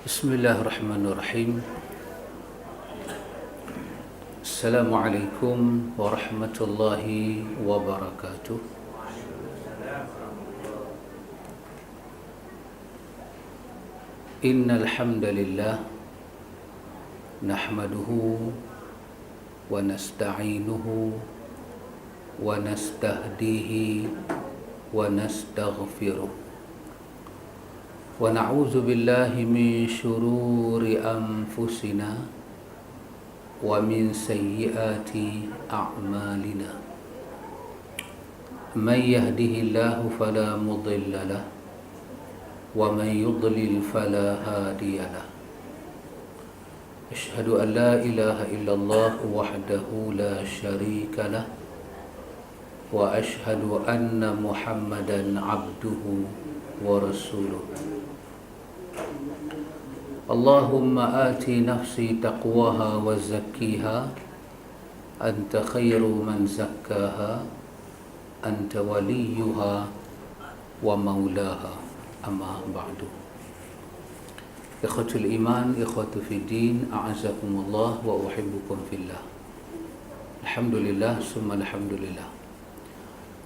Bismillahirrahmanirrahim. Assalamualaikum warahmatullahi wabarakatuh. Innal hamdalillah nahmaduhu wa nasta'inuhu wa nastahdihi wa nastaghfiruh. ونعوذ بالله من شرور أنفسنا ومن سيئات أعمالنا من يهده الله فلا مضل له ومن يضلل فلا هادي له أشهد أن لا إله إلا الله وحده لا شريك له وأشهد أن محمدا عبده ورسوله اللهم آت نفسي تقواها وزكيها أنت خير من زكاها أنت وليها ومولاها أما بعد. إخوة الإيمان إخوة في الدين أعزكم الله وأحبكم في الله. الحمد لله ثم الحمد لله.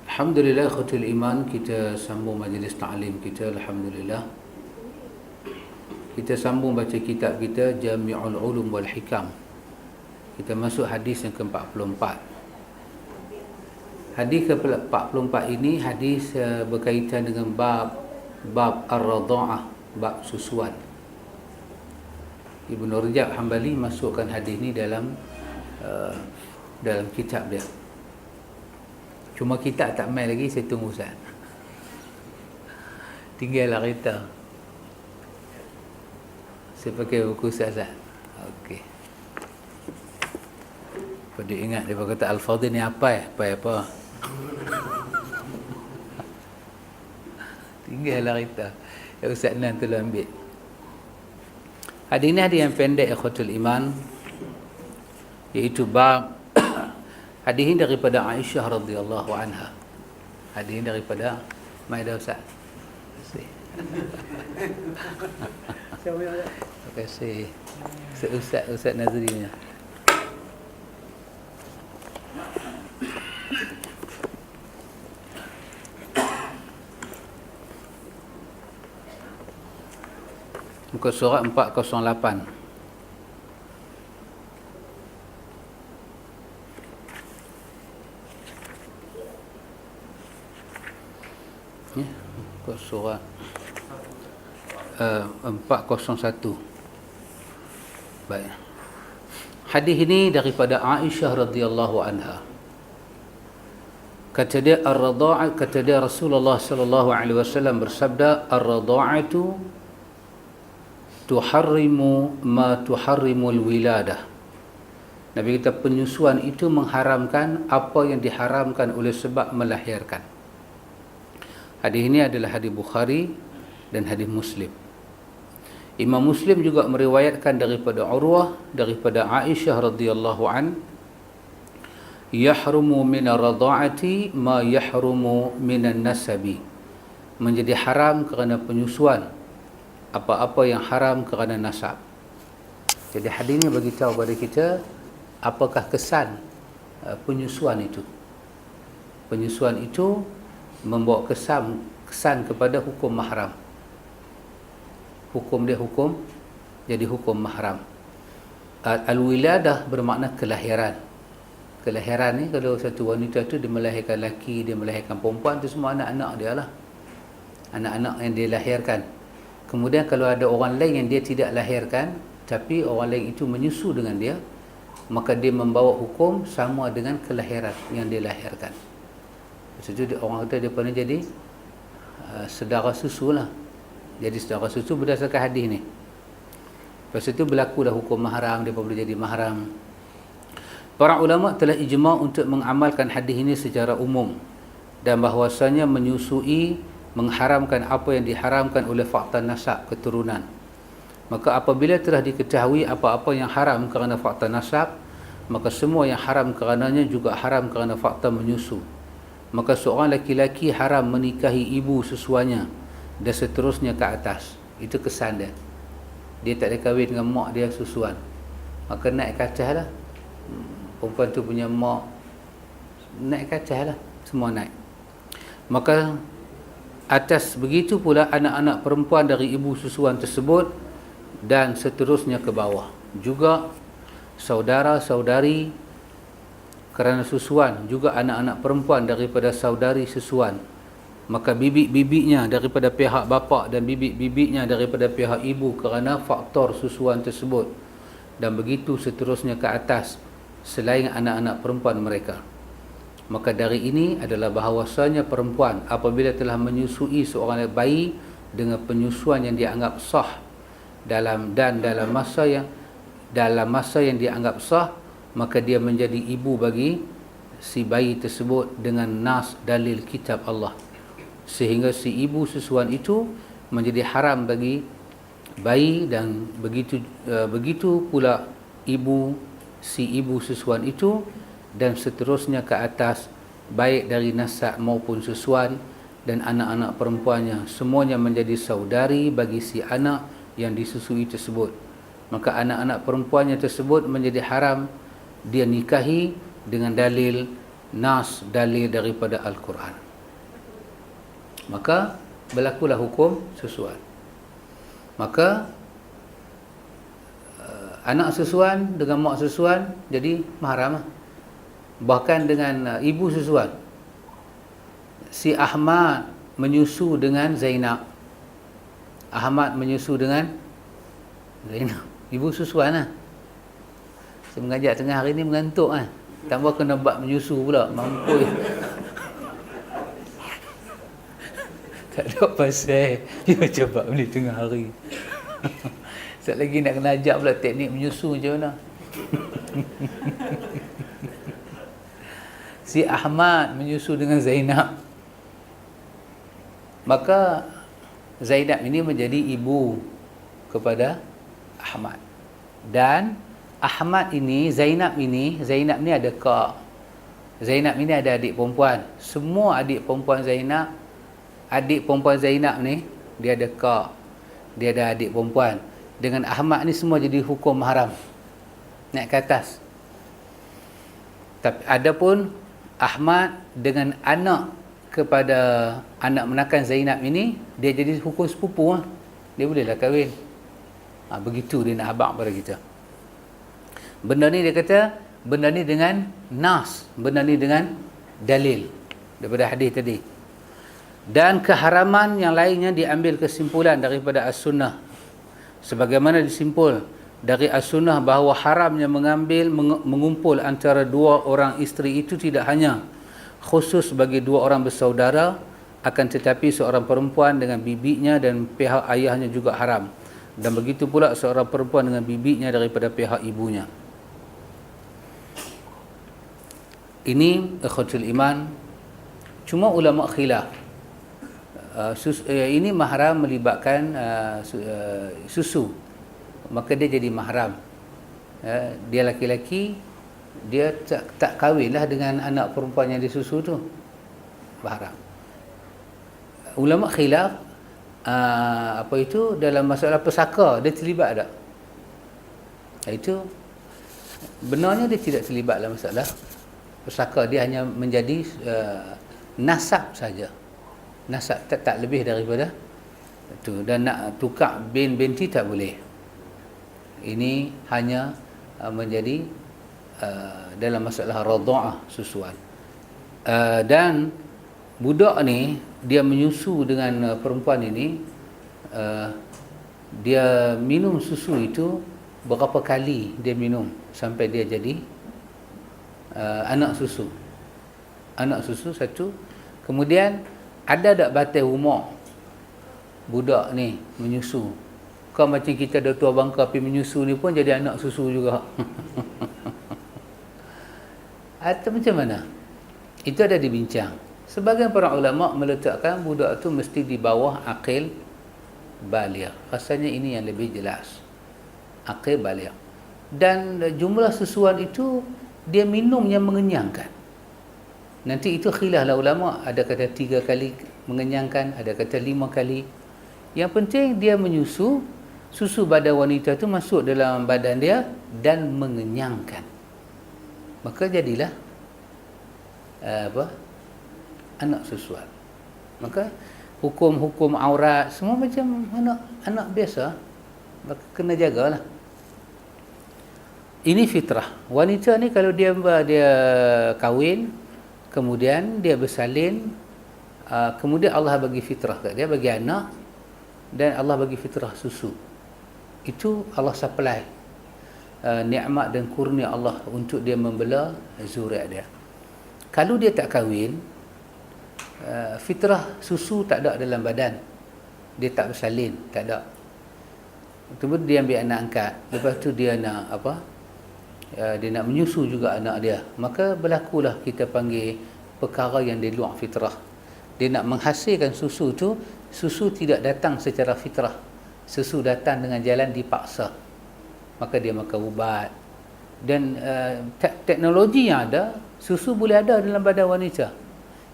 Alhamdulillah ikhwatul iman, kita sambung majlis ta'lim kita. Alhamdulillah kita sambung baca kitab kita Jami'ul Ulum wal Hikam. Kita masuk hadis yang ke-44. Hadis ke-44 ini hadis berkaitan dengan bab ar-radha'ah, bab susuan. Ibnu Rajab Hambali masukkan hadis ini dalam kitab dia. Cuma kita tak main lagi, saya tunggu Ustaz. Tinggallah kita. Saya pakai buku Ustaz. Okey. Pada ingat dia kata Al-Fadhil ni apa? Tinggallah kita. Ya Ustaz Nan tolong ambil. Hadis ini ada yang pendek ikhwatul iman, iaitu bab hadis ini daripada Aisyah radhiyallahu anha. Hadis ini daripada Maidah Ustaz. Terima kasih. Ustaz Nazri. Muka surat 408. Surat 401. Baik. Hadis ini daripada Aisyah radhiyallahu anha. Kata dia ar-radha'ah, kata dia Rasulullah sallallahu alaihi wasallam bersabda, ar-radha'atu tuharrimu ma tuharrimul wiladah. Nabi kata penyusuan itu mengharamkan apa yang diharamkan oleh sebab melahirkan. Hadis ini adalah hadis Bukhari dan hadis Muslim. Imam Muslim juga meriwayatkan daripada Urwah, daripada Aisyah radhiyallahu an, yahrumu min ar-radha'ati ma yahrumu min an-nasabi. Menjadi haram kerana penyusuan apa-apa yang haram kerana nasab. Jadi hadis ini bagi tahu kepada kita apakah kesan penyusuan itu. Penyusuan itu membawa kesan kepada hukum mahram. Hukum dia jadi hukum mahram. Al-wiladah bermakna kelahiran. Kelahiran ni kalau satu wanita tu dia melahirkan lelaki, dia melahirkan perempuan, tu semua anak-anak dia lah. Anak-anak yang dia lahirkan. Kemudian kalau ada orang lain yang dia tidak lahirkan, tapi orang lain itu menyusu dengan dia, maka dia membawa hukum sama dengan kelahiran yang dia lahirkan. Maksudnya orang kata dia pernah jadi saudara susu lah. Jadi saudara susu berdasarkan hadis ni. Lepas itu berlaku dah hukum mahram, dia boleh jadi mahram. Para ulama telah ijma' untuk mengamalkan hadis ini secara umum, dan bahawasanya menyusui mengharamkan apa yang diharamkan oleh fakta nasab keturunan. Maka apabila telah diketahui apa-apa yang haram kerana fakta nasab, maka semua yang haram kerananya juga haram kerana fakta menyusu. Maka seorang laki-laki haram menikahi ibu sesuanya dan seterusnya ke atas. Itu kesan dia. dia tak ada kahwin dengan mak dia susuan, maka naik ke atas lah. Perempuan tu punya mak naik ke atas lah, semua naik. Maka atas begitu pula anak-anak perempuan dari ibu susuan tersebut, dan seterusnya ke bawah. Juga saudara-saudari kerana susuan, juga anak-anak perempuan daripada saudari susuan. Maka bibik-bibiknya daripada pihak bapa dan bibik-bibiknya daripada pihak ibu kerana faktor susuan tersebut. Dan begitu seterusnya ke atas selain anak-anak perempuan mereka. Maka dari ini adalah bahawasanya perempuan apabila telah menyusui seorang bayi dengan penyusuan yang dianggap sah dalam masa yang dianggap sah, maka dia menjadi ibu bagi si bayi tersebut dengan nas dalil kitab Allah, sehingga si ibu susuan itu menjadi haram bagi bayi. Dan begitu pula si ibu susuan itu, dan seterusnya ke atas, baik dari nasab maupun susuan, dan anak-anak perempuannya semuanya menjadi saudari bagi si anak yang disusui tersebut. Maka anak-anak perempuannya tersebut menjadi haram dia nikahi dengan dalil dalil daripada Al-Quran. Maka berlakulah hukum susuan. Maka anak susuan dengan mak susuan jadi mahram. Bahkan dengan ibu susuan, si Ahmad menyusu dengan Zainab. Ahmad menyusu dengan Zainab, ibu susuan lah. Saya mengajak tengah hari ni mengantuk lah. Tambah kena bab menyusu pula, mampus. Tak ada pasal dia macam bab ni tengah hari. Sekejap lagi nak kena ajak pula teknik menyusu macam mana. Si Ahmad menyusu dengan Zainab, maka Zainab ini menjadi ibu kepada Ahmad. Dan Ahmad ini, Zainab ni ada kak. Zainab ini ada adik perempuan. Semua adik perempuan Zainab ni dia ada kak, dia ada adik perempuan. Dengan Ahmad ni semua jadi hukum mahram, naik ke atas. Tapi adapun Ahmad dengan anak kepada anak menakan Zainab ini, dia jadi hukum sepupu lah. Dia bolehlah kahwin. Begitu dia nak habaq pada kita. Benda ni dia kata, benda ni dengan nas, benda ni dengan dalil daripada hadis tadi. Dan keharaman yang lainnya diambil kesimpulan daripada as-sunnah, sebagaimana disimpul dari as-sunnah bahawa haramnya mengumpul antara dua orang isteri itu tidak hanya khusus bagi dua orang bersaudara, akan tetapi seorang perempuan dengan bibiknya dan pihak ayahnya juga haram. Dan begitu pula seorang perempuan dengan bibiknya daripada pihak ibunya. Ini ikhwatul iman. Cuma ulama khilaf. Ini mahram melibatkan susu, maka dia jadi mahram. Dia laki-laki, dia tak kahwinlah dengan anak perempuan yang disusu tu, mahram. Ulama khilaf dalam masalah pesaka, dia terlibat tak? Itu benarnya dia tidak terlibat dalam masalah pesaka. Dia hanya menjadi nasab saja, nasab tak lebih daripada itu. Dan nak tukar binti tak boleh. Ini hanya menjadi dalam masalah radha'ah, susuan. Dan budak ni dia menyusu dengan perempuan ini, dia minum susu itu berapa kali dia minum sampai dia jadi anak susu satu. Kemudian ada tak batas umur budak ni menyusu? Kau macam kita dah tua bangka pergi menyusu ni pun jadi anak susu juga. Atau macam mana? Itu ada dibincang. Sebahagian para ulama meletakkan budak tu mesti di bawah aqil baligh. Rasanya ini yang lebih jelas. Aqil baligh. Dan jumlah susuan itu dia minum yang mengenyangkan. Nanti itu khilaflah ulama, ada kata 3 kali mengenyangkan, ada kata 5 kali. Yang penting dia menyusu susu badan wanita tu masuk dalam badan dia dan mengenyangkan. Maka jadilah anak susuan. Maka hukum-hukum aurat semua macam anak biasa. Maka kena jagalah. Ini fitrah. Wanita ni kalau dia kahwin, kemudian dia bersalin, kemudian Allah bagi fitrah kat dia, bagi anak, dan Allah bagi fitrah susu. Itu Allah supply nikmat dan kurnia Allah untuk dia membela zuriat dia. Kalau dia tak kahwin, fitrah susu tak ada dalam badan, dia tak bersalin, tak ada. Kemudian dia ambil anak angkat, lepas tu dia nak dia nak menyusu juga anak dia, maka berlakulah kita panggil perkara yang di luar fitrah. Dia nak menghasilkan susu tu, susu tidak datang secara fitrah, susu datang dengan jalan dipaksa. Maka dia makan ubat. Dan teknologi yang ada, susu boleh ada dalam badan wanita,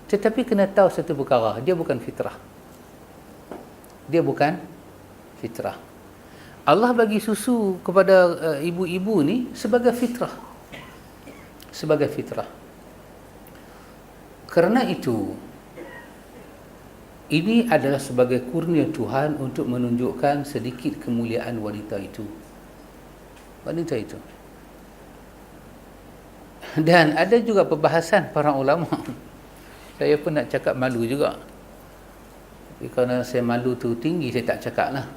tetapi kena tahu satu perkara, dia bukan fitrah. Dia bukan fitrah. Allah bagi susu kepada ibu-ibu ni sebagai fitrah. Sebagai fitrah. Kerana itu, ini adalah sebagai kurnia Tuhan untuk menunjukkan sedikit kemuliaan wanita itu. Wanita itu. Dan ada juga perbahasan para ulama. Saya pun nak cakap malu juga. Tapi kerana saya malu tu tinggi, saya tak cakap lah.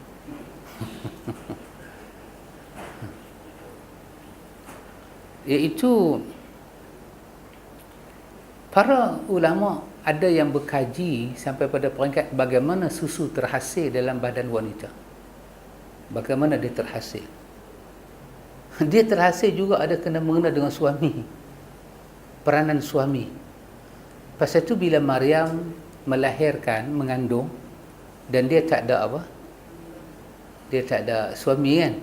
Iaitu para ulama ada yang berkaji sampai pada peringkat bagaimana susu terhasil dalam badan wanita. Bagaimana dia terhasil. Dia terhasil juga ada kena mengena dengan suami, peranan suami. Pasal itu bila Maryam melahirkan, mengandung, dan dia tak ada dia tak ada suami kan,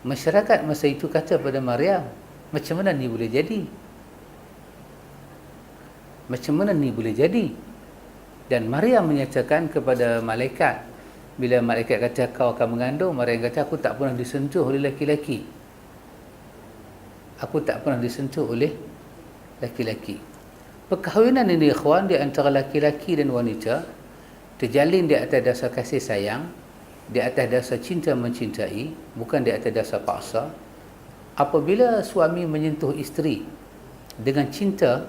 masyarakat masa itu kata pada Maryam, macam mana ni boleh jadi? Macam mana ni boleh jadi? Dan Maryam menyatakan kepada malaikat, bila malaikat kata kau akan mengandung, Maryam kata aku tak pernah disentuh oleh laki-laki. Aku tak pernah disentuh oleh laki-laki. Perkahwinan ini ikhwan, di antara laki-laki dan wanita terjalin di atas dasar kasih sayang, di atas dasar cinta mencintai, bukan di atas dasar paksa. Apabila suami menyentuh isteri dengan cinta,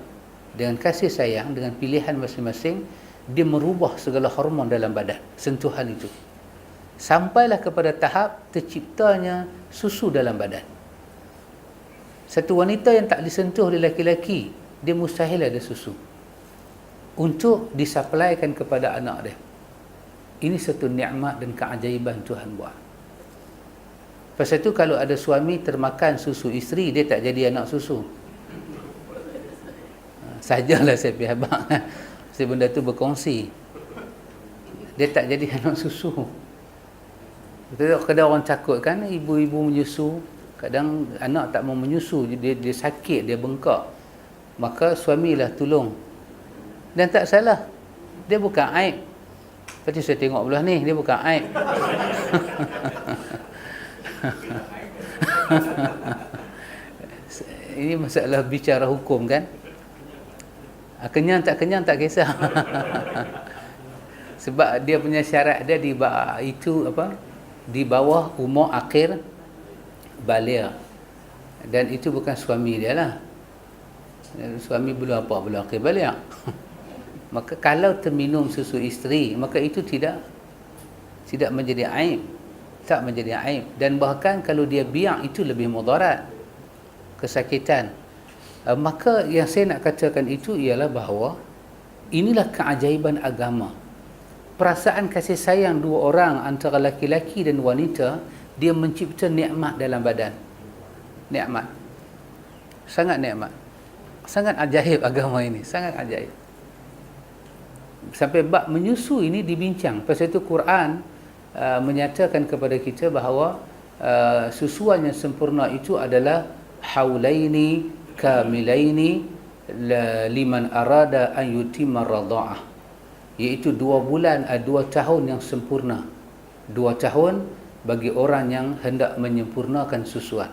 dengan kasih sayang, dengan pilihan masing-masing, dia merubah segala hormon dalam badan, sentuhan itu. Sampailah kepada tahap terciptanya susu dalam badan. Satu wanita yang tak disentuh oleh laki-laki, dia mustahil ada susu untuk disuplaikan kepada anak dia. Ini satu nikmat dan keajaiban Tuhan buat. Pasal itu kalau ada suami termakan susu isteri, dia tak jadi anak susu. Sajalah saya pergi abang. Saya benda tu berkongsi. Dia tak jadi anak susu. Kadang orang takut kan, ibu-ibu menyusu. Kadang anak tak mau menyusu, dia sakit, dia bengkak. Maka suamilah tolong. Dan tak salah. Dia bukan aib. Seperti saya tengok belah ni, dia bukan aib. Ini masalah bicara hukum kan. Kenyang tak kisah. Sebab dia punya syarat dia di bawah umur akhir baligh. Dan itu bukan suami dia lah. Suami belum akhir baligh. Maka kalau terminum susu isteri, maka itu tidak menjadi aib. Tak menjadi aib. Dan bahkan kalau dia biak, itu lebih mudarat, kesakitan. Maka yang saya nak katakan itu ialah bahawa inilah keajaiban agama. Perasaan kasih sayang dua orang antara laki-laki dan wanita, dia mencipta nikmat dalam badan. Nikmat. Sangat nikmat. Sangat ajaib agama ini, sangat ajaib. Sampai bab menyusu ini dibincang. Pasal itu Quran menyatakan kepada kita bahawa susuan yang sempurna itu adalah haulaini kamilaini liman arada an yutimma radha'ah, iaitu 2 bulan 2 tahun yang sempurna. 2 tahun bagi orang yang hendak menyempurnakan susuan.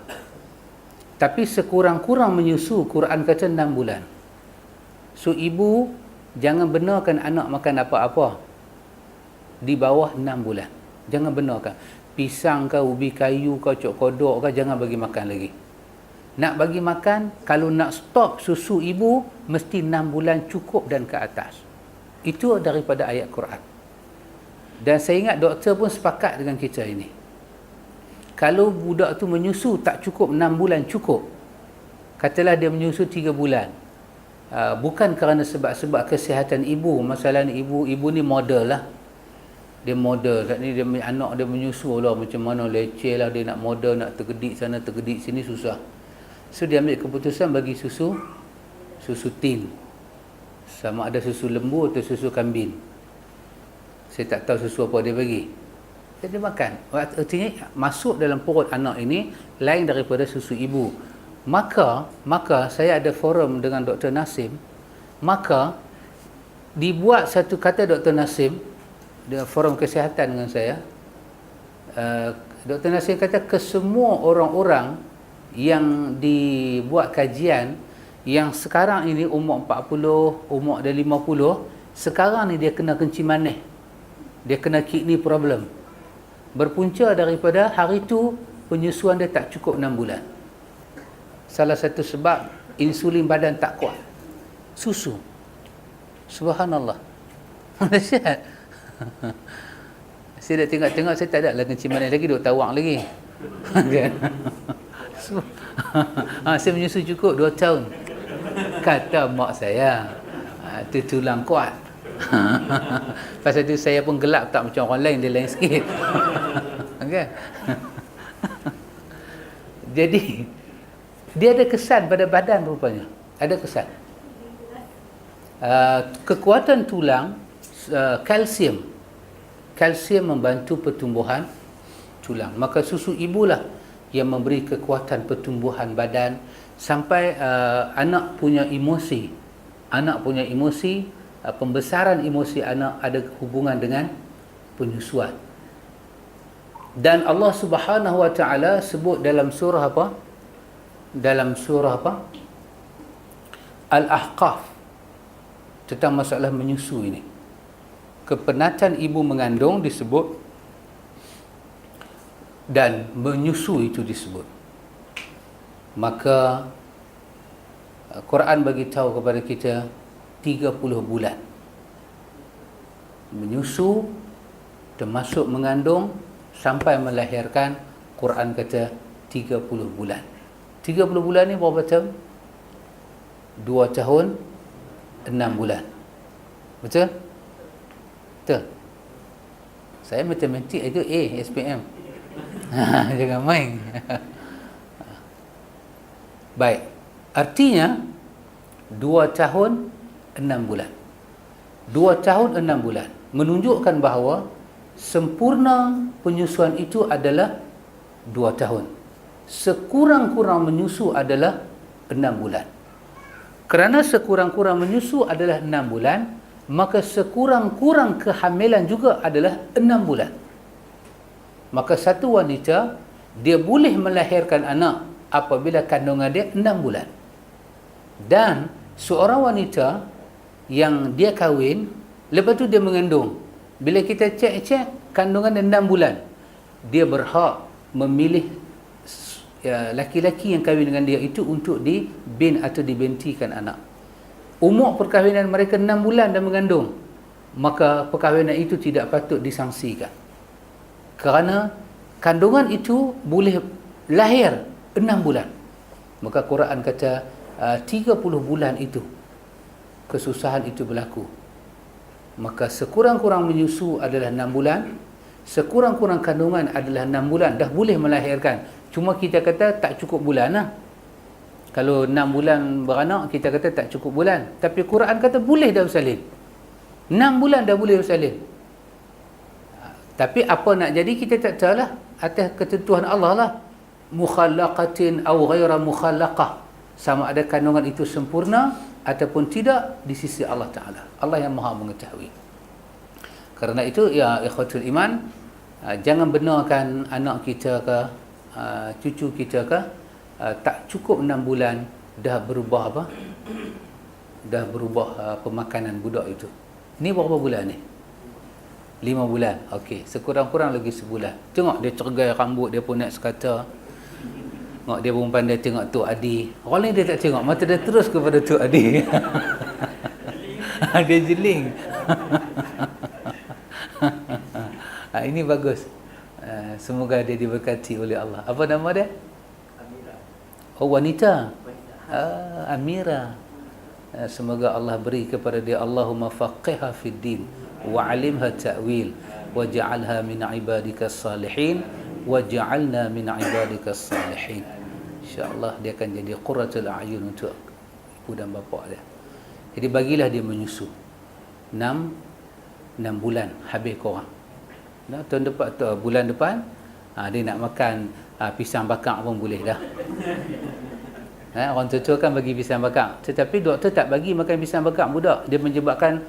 Tapi sekurang-kurang menyusu, Quran kata 6 bulan. So ibu jangan benarkan anak makan apa-apa di bawah 6 bulan. Jangan benarkan. Pisang ke, ubi kayu ke, cok kodok ke, jangan bagi makan lagi. Nak bagi makan, kalau nak stop susu ibu, mesti 6 bulan cukup dan ke atas. Itu daripada ayat Quran. Dan saya ingat doktor pun sepakat dengan kita ini. Kalau budak tu menyusu tak cukup 6 bulan cukup. Katalah dia menyusu 3 bulan. Bukan kerana sebab kesihatan ibu. Masalah ni ibu ni model lah. Dia model. Kat ni dia anak dia menyusu lah macam mana leceh lah, dia nak model, nak tergedik sana tergedik sini, susah. So dia ambil keputusan bagi susu tin. Sama ada susu lembu atau susu kambing. Saya tak tahu susu apa dia bagi. Dia makan. Artinya masuk dalam perut anak ini lain daripada susu ibu. Maka saya ada forum dengan Dr. Nasim. Maka dibuat satu, kata Dr. Nasim, dia forum kesihatan dengan saya. Dr. Nasim kata kesemua orang-orang yang dibuat kajian yang sekarang ini umur 40, umur dah 50, sekarang ni dia kena kencing manis. Dia kena kidney problem. Berpunca daripada hari tu penyusuan dia tak cukup 6 bulan. Salah satu sebab insulin badan tak kuat. Susu. Subhanallah. Dahsyat. Saya dah tengok-tengok, saya tak ada lah kencing manis lagi, duk tawak lagi. Kan? Saya menyusu cukup 2 tahun. Kata mak saya, tu tulang kuat. Pasal tu saya pun gelap tak macam orang lain, dia lain sikit. Okay? Jadi dia ada kesan pada badan rupanya. Ada kesan. Kekuatan tulang, kalsium membantu pertumbuhan tulang. Maka susu ibulah yang memberi kekuatan pertumbuhan badan sampai anak punya emosi. Pembesaran emosi anak ada hubungan dengan penyusuan. Dan Allah Subhanahu wa taala sebut dalam surah apa? Dalam surah apa? Al-Ahqaf, tentang masalah menyusu ini. Kepenatan ibu mengandung disebut dan menyusu itu disebut. Maka Quran bagi tahu kepada kita 30 bulan menyusu, termasuk mengandung sampai melahirkan. Quran kata 30 bulan. 30 bulan ni berapa tahun? 2 tahun 6 bulan. Betul? Betul. Saya matematik itu A, SPM. Jangan main. Baik. Artinya 2 tahun 6 bulan. 2 tahun 6 bulan menunjukkan bahawa sempurna penyusuan itu adalah 2 tahun. Sekurang-kurang menyusu adalah 6 bulan. Kerana sekurang-kurang menyusu adalah 6 bulan, maka sekurang-kurang kehamilan juga adalah 6 bulan. Maka satu wanita dia boleh melahirkan anak apabila kandungan dia 6 bulan. Dan seorang wanita yang dia kahwin, lepas tu dia mengandung, bila kita cek kandungan dia 6 bulan, dia berhak memilih laki-laki yang kahwin dengan dia itu untuk dibin atau dibintikan anak. Umur perkahwinan mereka 6 bulan dan mengandung, maka perkahwinan itu tidak patut disangsikan. Kerana kandungan itu boleh lahir 6 bulan. Maka Quran kata 30 bulan itu kesusahan itu berlaku. Maka sekurang-kurang menyusu adalah 6 bulan, sekurang-kurang kandungan adalah 6 bulan, dah boleh melahirkan. Cuma kita kata tak cukup bulan lah. Kalau 6 bulan beranak, kita kata tak cukup bulan. Tapi Quran kata boleh dah bersalin. 6 bulan dah boleh bersalin. Tapi apa nak jadi kita tak tahu lah. Atas ketentuan Allah lah. Mukhallaqatin aw ghaira mukhallaqah. Sama ada kandungan itu sempurna ataupun tidak di sisi Allah Ta'ala. Allah yang maha mengetahui. Kerana itu, ya ikhwatul iman, Jangan benarkan anak kita ke cucu kita ke tak cukup 6 bulan dah berubah apa? Dah berubah pemakanan budak itu. Ni berapa bulan ni? 5 bulan. Okey, sekurang-kurang lagi sebulan. Tengok dia cergai rambut dia pun naik sekata. Tengok dia pun pandai tengok Tok Adi. Orang lain dia tak tengok, mata dia terus kepada Tok Adi. Dia jeling. Ini bagus. Semoga dia diberkati oleh Allah. Apa nama dia? Amira. Oh, wanita. Amira. Semoga Allah beri kepada dia, Allahumma faqihha fid din wa 'alimha ta'wil waj'alha min 'ibadikas salihin waj'alna min 'ibadikas salihin. Insya-Allah dia akan jadi qurratul a'yun untuk ibu dan bapa dia. Jadi bagilah dia menyusu 6 bulan habis korang. Nah, tahun depan bulan depan dia nak makan pisang bakar pun boleh dah. Orang tua kan bagi pisang bakar, tetapi doktor tak bagi makan pisang bakar budak. Dia menyebabkan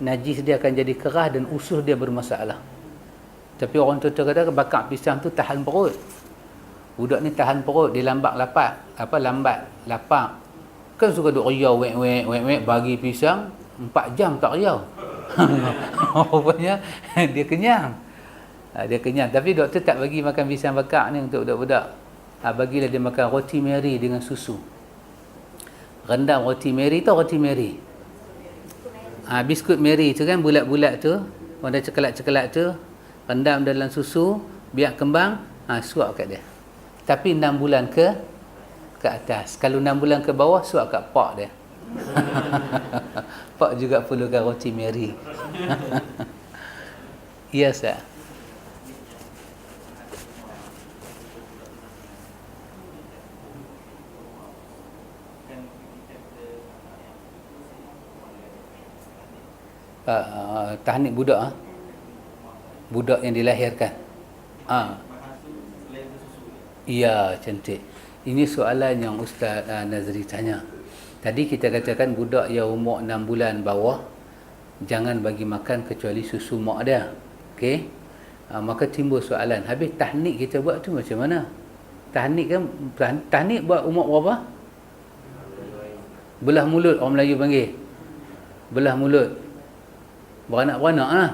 najis dia akan jadi keras dan usus dia bermasalah. Tapi orang tua kata bakar pisang tu tahan perut. Budak ni tahan perut, dia lambat lapar. Kan suka duk riau wek bagi pisang 4 jam tak riau. Rupanya dia kenyang. Dia kenyang, tapi doktor tak bagi makan pisang bakar ni untuk budak-budak. Bagilah dia makan roti meri dengan susu. Rendam roti meri, tahu roti meri? Biskut meri tu kan, bulat-bulat tu, warna coklat-coklat tu, rendam dalam susu, biar kembang, suap kat dia. Tapi 6 bulan ke atas. Kalau 6 bulan ke bawah, suap kat pak dia. Pak juga perlukan roti meri. Ya, Ustaz. Tahnik budak budak yang dilahirkan. Ya, cantik. Ini soalan yang Ustaz Nazri tanya. Tadi kita katakan budak yang umur 6 bulan bawah jangan bagi makan kecuali susu mak dia. Okey. Maka timbul soalan, habis tahnik kita buat tu macam mana? Tahnik kan, tahnik buat umur berapa? Belah mulut orang Melayu panggil. Belah mulut. Beranak-beranak lah.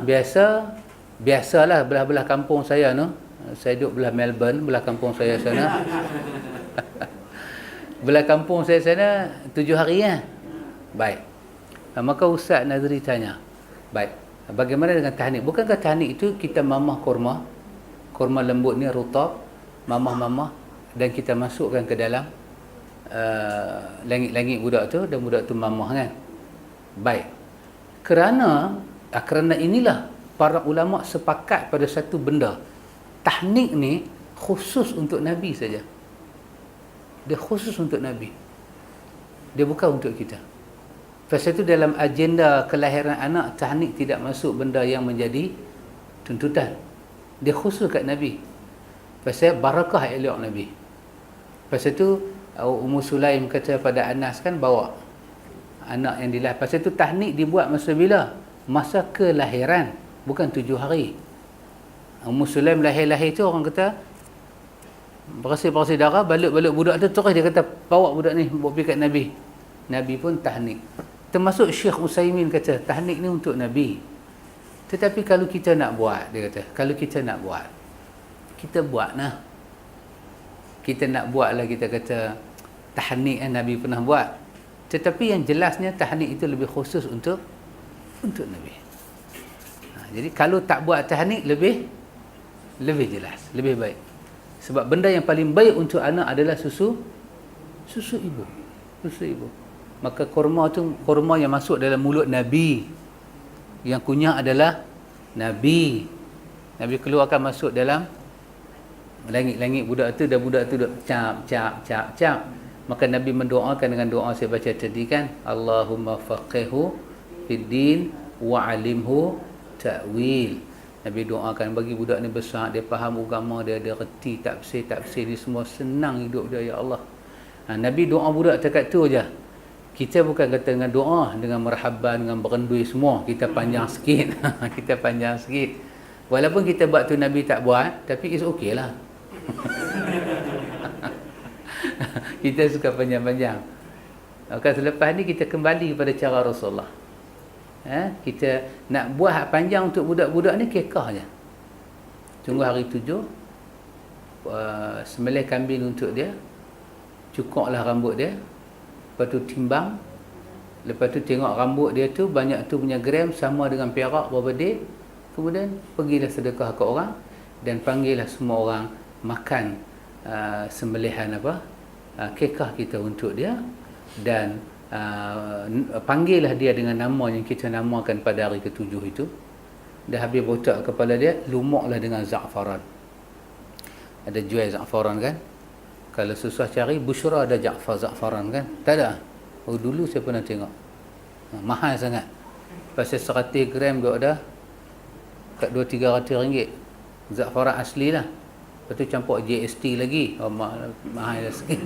Biasalah belah-belah kampung saya tu. Saya duduk belah Melbourne, belah kampung saya sana. Belah kampung saya sana 7 hari ya. Baik. Maka Ustaz Nazri tanya, baik, bagaimana dengan tahnik? Bukankah tahnik itu kita mamah kurma lembut ni rutab, mamah dan kita masukkan ke dalam langit-langit budak tu dan budak tu mamah kan? Baik. Kerana inilah para ulama sepakat pada satu benda. Tahnik ni khusus untuk Nabi saja. Dia khusus untuk Nabi. Dia bukan untuk kita. Pasal itu dalam agenda kelahiran anak, tahnik tidak masuk benda yang menjadi tuntutan. Dia khusus kat Nabi. Pasal barakah elok Nabi. Pasal itu Ummu Sulaim kata pada Anas kan, bawa anak yang dilahirkan. Pasal itu tahnik dibuat masa bila? Masa kelahiran, bukan 7 hari. Ummu Sulaim lahir-lahir tu orang kata berasi darah, balik budak tu terus dia kata bawa budak ni bawa pergi kat Nabi. Nabi pun tahnik. Termasuk Syekh Utsaimin kata tahnik ni untuk Nabi. Tetapi kalau kita nak buat, dia kata, kalau kita nak buat, kita buat lah. Kita nak buat lah, kita kata tahnik kan Nabi pernah buat. Tetapi yang jelasnya tahnik itu lebih khusus untuk Nabi. Jadi kalau tak buat tahnik lebih jelas, lebih baik. Sebab benda yang paling baik untuk anak adalah susu ibu. Maka kurma yang masuk dalam mulut Nabi, yang kunyah adalah Nabi keluarkan masuk dalam langit-langit budak tu, dan budak tu duk cap. Maka Nabi mendoakan dengan doa saya baca tadi kan, Allahumma faqihhu fid din wa 'alimhu ta'wil. Nabi doakan bagi budak ni besar, dia faham agama dia reti tafsir ni semua, senang hidup dia ya Allah. Nabi doa budak dekat tu aja. Kita bukan kata dengan doa dengan marhaban, dengan berendui semua, kita panjang sikit. Walaupun kita buat tu Nabi tak buat, tapi it's okay lah. Kita suka panjang-panjang. Maka selepas ni kita kembali kepada cara Rasulullah. Kita nak buat hak panjang untuk budak-budak ni kekah je. Tunggu hari 7, sembelih kambing untuk dia, cukuplah rambut dia, lepas tu timbang, lepas tu tengok rambut dia tu banyak tu punya gram sama dengan perak berapa dia, kemudian pergilah sedekah ke orang dan panggillah semua orang makan sembelihan kekah kita untuk dia, dan panggillah dia dengan nama yang kita namakan pada hari ke-7 itu. Dah habis botak kepala dia, lumuklah dengan za'faran. Ada jual za'faran kan? Kalau susah cari, Bushra ada za'faran kan? Tak ada. Oh, dulu saya pernah tengok. Mahal sangat. Pasal 100 gram kot dah kat 200-300 ringgit. Za'faran asli lah. Lepas tu campur GST lagi. Oh, mahal lah sikit.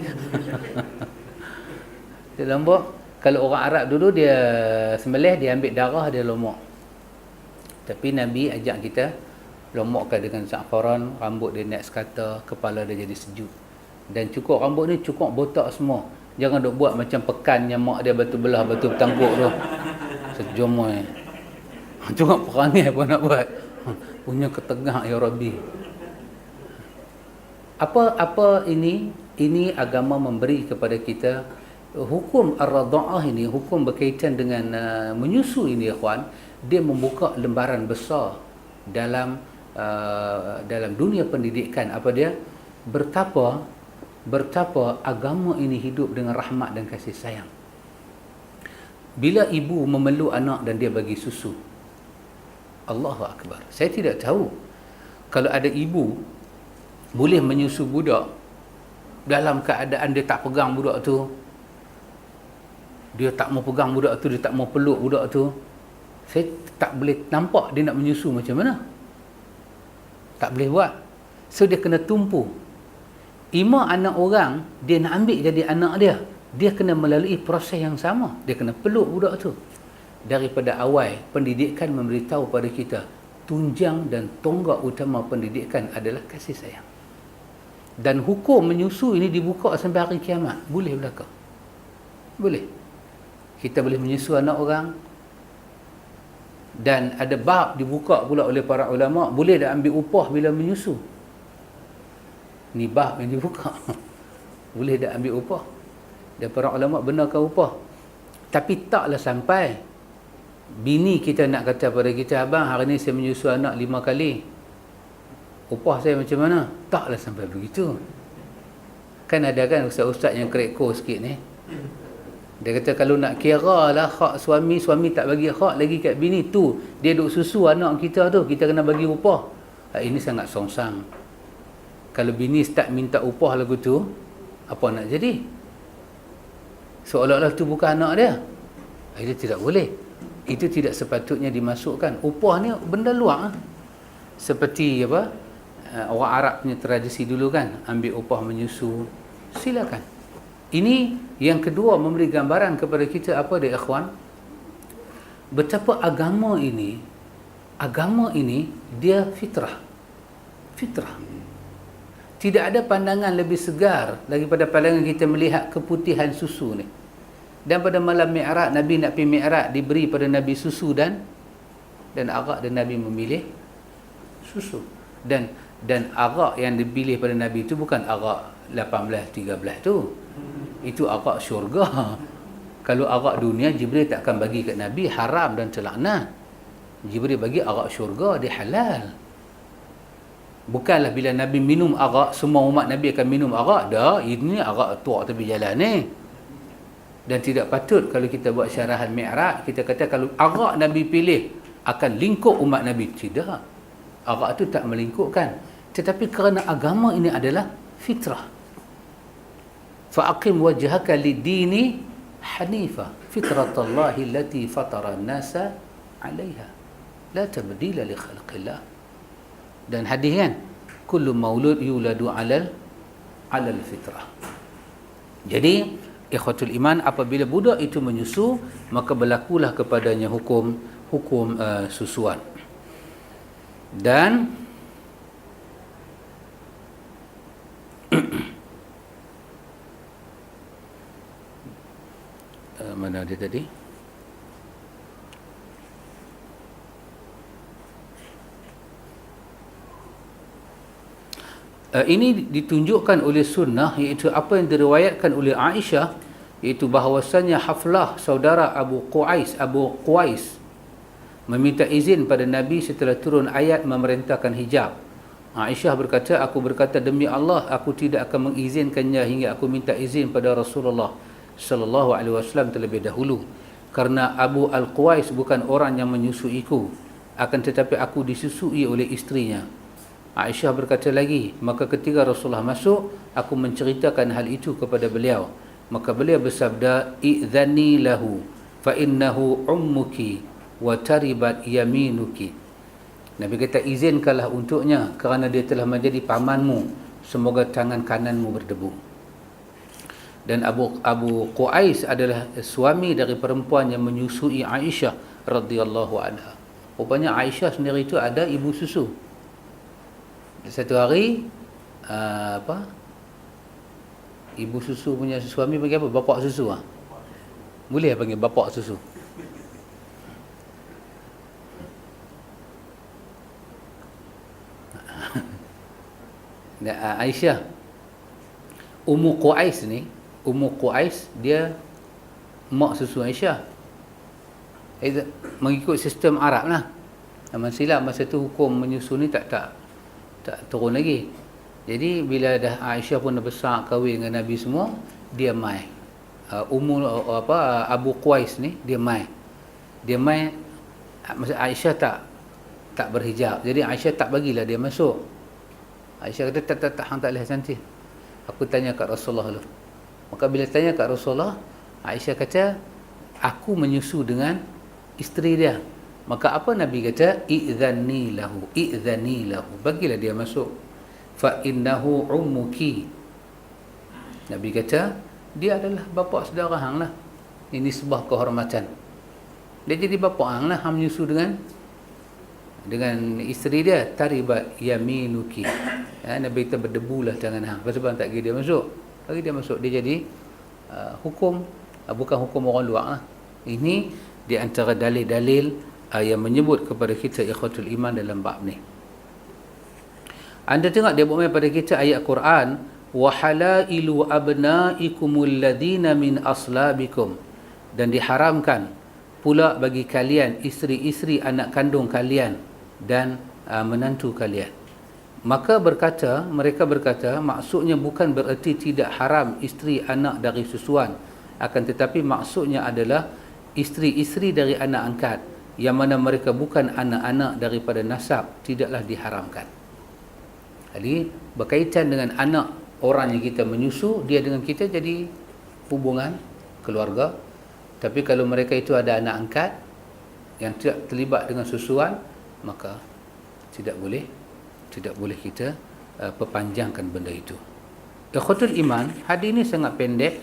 Dia lombok. Kalau orang Arab dulu dia sembelih, dia ambil darah, dia lomok. Tapi Nabi ajak kita lomokkan dengan za'faran, rambut dia naik sekata, kepala dia jadi sejuk. Dan cukup rambut ni cukup botak semua. Jangan duk buat macam pekannya mak dia batu belah, batu tangkuk tu. Sejomoy. Cukup perangai apa nak buat. Punya ketengah ya Rabbi. Apa ini? Ini agama memberi kepada kita hukum ar-radha'ah ini, hukum berkaitan dengan menyusu ini, ikhwan. Dia membuka lembaran besar dalam dunia pendidikan. Apa dia? Betapa agama ini hidup dengan rahmat dan kasih sayang. Bila ibu memeluk anak dan dia bagi susu, Allahu Akbar. Saya tidak tahu kalau ada ibu boleh menyusu budak dalam keadaan dia tak pegang budak tu, dia tak mau pegang budak tu, dia tak mau peluk budak tu. Saya tak boleh nampak dia nak menyusu macam mana. Tak boleh buat. So dia kena tumpu. Ima anak orang, dia nak ambil jadi anak dia, dia kena melalui proses yang sama. Dia kena peluk budak tu. Daripada awal, pendidikan memberitahu pada kita, tunjang dan tonggak utama pendidikan adalah kasih sayang. Dan hukum menyusu ini dibuka sampai hari kiamat. Boleh berlaku. Boleh. Kita boleh menyusu anak orang. Dan ada bab dibuka pula oleh para ulama, boleh dah ambil upah bila menyusu. Ni bab yang dibuka. Boleh dah ambil upah. Dan para ulama benarkan upah. Tapi taklah sampai bini kita nak kata pada kita, abang hari ni saya menyusu anak 5 kali, upah saya macam mana? Taklah sampai begitu. Kan ada kan ustaz-ustaz yang kreko sikit ni, dia kata kalau nak kira lah hak suami tak bagi hak lagi kat bini tu, dia duk susu anak kita tu, kita kena bagi upah. Ini sangat songsang. Kalau bini start minta upah lagu tu, apa nak jadi? Seolah-olah tu bukan anak dia. Itu tidak boleh. Itu tidak sepatutnya dimasukkan. Upah ni benda luar. Seperti apa? Orang Arab punya tradisi dulu kan, ambil upah menyusu. Silakan. Ini yang kedua memberi gambaran kepada kita apa dia, ikhwan? Betapa agama ini dia fitrah. Fitrah. Tidak ada pandangan lebih segar daripada pandangan kita melihat keputihan susu ni. Dan pada malam Mi'raj, Nabi nak pergi Mi'raj, diberi pada Nabi susu dan arak, dan Nabi memilih susu. Dan arak yang dipilih pada Nabi itu bukan arak 18-13 tu. Itu arak syurga. Kalau arak dunia, Jibril tak akan bagi kat Nabi, haram dan celakna. Jibril bagi arak syurga, dia halal. Bukanlah bila Nabi minum arak, semua umat Nabi akan minum arak. Dah, ini arak tua tepi jalan ni. Dan tidak patut kalau kita buat syarahan Mi'raj, kita kata kalau arak Nabi pilih akan lingkup umat Nabi. Tidak. Arak itu tak melingkupkan. Tetapi kerana agama ini adalah fitrah. Fa'aqim wajhaka lid-dini hanifa fitratallahi allati fatara an-nasa 'alayha la tabdila li khalqillah. Dan hadis kan, kullu maulud yuladu 'alal fitrah. Jadi ikhwatul iman, apabila budak itu menyusu, maka berlakulah kepadanya hukum susuan. Dan mana dia tadi? Ini ditunjukkan oleh sunnah, iaitu apa yang diriwayatkan oleh Aisyah, iaitu bahawasanya Haflah saudara Abu Qais meminta izin pada Nabi setelah turun ayat memerintahkan hijab. Aisyah berkata, aku berkata demi Allah, aku tidak akan mengizinkannya hingga aku minta izin pada Rasulullah sallallahu alaihi wasallam terlebih dahulu, kerana Abu Al-Qais bukan orang yang menyusuiku, akan tetapi aku disusui oleh isterinya. Aisyah berkata lagi, maka ketika Rasulullah masuk, aku menceritakan hal itu kepada beliau. Maka beliau bersabda, "I'dzani lahu fa innahu ummuki wa taribat yaminuki." Nabi kata, izinkanlah untuknya kerana dia telah menjadi pamanmu, semoga tangan kananmu berdebu. Dan Abu Qais adalah suami dari perempuan yang menyusui Aisyah radhiyallahu anha. Rupanya Aisyah sendiri itu ada ibu susu. Satu hari ibu susu punya suami panggil apa? Bapak susu ah. Boleh panggil bapak susu. Aisyah Ummu Qais dia mak susu Aisyah. Mengikut sistem Arab lah. Aman silap masa tu hukum menyusu ni tak turun lagi. Jadi bila dah Aisyah pun dah besar, kahwin dengan Nabi semua, dia mai. Abu Qais ni dia mai. Masa Aisyah tak berhijab. Jadi Aisyah tak bagilah dia masuk. Aisyah kata tak hang tak boleh nanti. Aku tanya kat Rasulullah dulu. Maka bila tanya kat Rasulullah, Aisyah kata, aku menyusu dengan isteri dia. Maka apa Nabi kata? I'dzani lahu, bagilah dia masuk. Fa innahu ummuki. Nabi kata, dia adalah bapa saudara hang lah. Ini sebuah kehormatan. Dia jadi bapa hang lah, hang menyusu dengan isteri dia. Taribat yaminuki. Nabi kata, berdebulah tangan hang. Sebab tak bagi dia masuk. Bagi dia masuk, dia jadi hukum, bukan hukum orang luar lah. Ini di antara dalil-dalil yang menyebut kepada kita ikhwatul iman dalam bab ni. Anda tengok dia buat pada kita ayat Quran, wa halailu abnaikumul ladina min aslabikum, dan diharamkan pula bagi kalian isteri-isteri anak kandung kalian dan menantu kalian. Maka mereka berkata, maksudnya bukan bererti tidak haram isteri anak dari susuan, akan tetapi maksudnya adalah isteri-isteri dari anak angkat, yang mana mereka bukan anak-anak daripada nasab, tidaklah diharamkan. Jadi berkaitan dengan anak orang yang kita menyusu, dia dengan kita jadi hubungan keluarga. Tapi kalau mereka itu ada anak angkat yang tidak terlibat dengan susuan, maka tidak boleh kita perpanjangkan benda itu. Ikhwatul iman, hadis ini sangat pendek.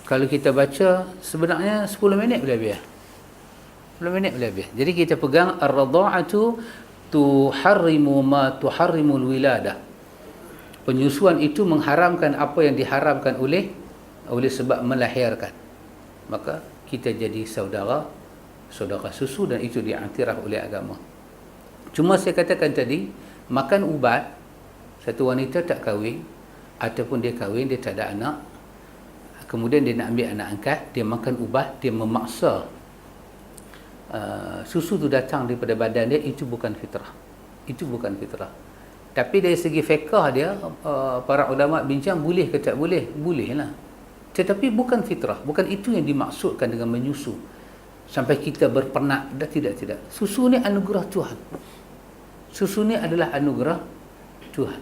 Kalau kita baca sebenarnya 10 minit boleh biar. 10 minit boleh habis. Jadi kita pegang ar-radha'atu tuharrimu ma tuharrimul wiladah. Penyusuan itu mengharamkan apa yang diharamkan oleh sebab melahirkan. Maka kita jadi saudara susu, dan itu diiktiraf oleh agama. Cuma saya katakan tadi, makan ubat, satu wanita tak kahwin ataupun dia kahwin, dia tak ada anak, kemudian dia nak ambil anak angkat, dia makan ubat, dia memaksa susu tu datang daripada badan dia, itu bukan fitrah. Tapi dari segi fiqh dia, para ulama bincang boleh ke tak boleh? Boleh lah. Tetapi bukan fitrah, bukan itu yang dimaksudkan dengan menyusu sampai kita berpenak. Tidak. Susu ni anugerah Tuhan. Susu ni adalah anugerah Tuhan.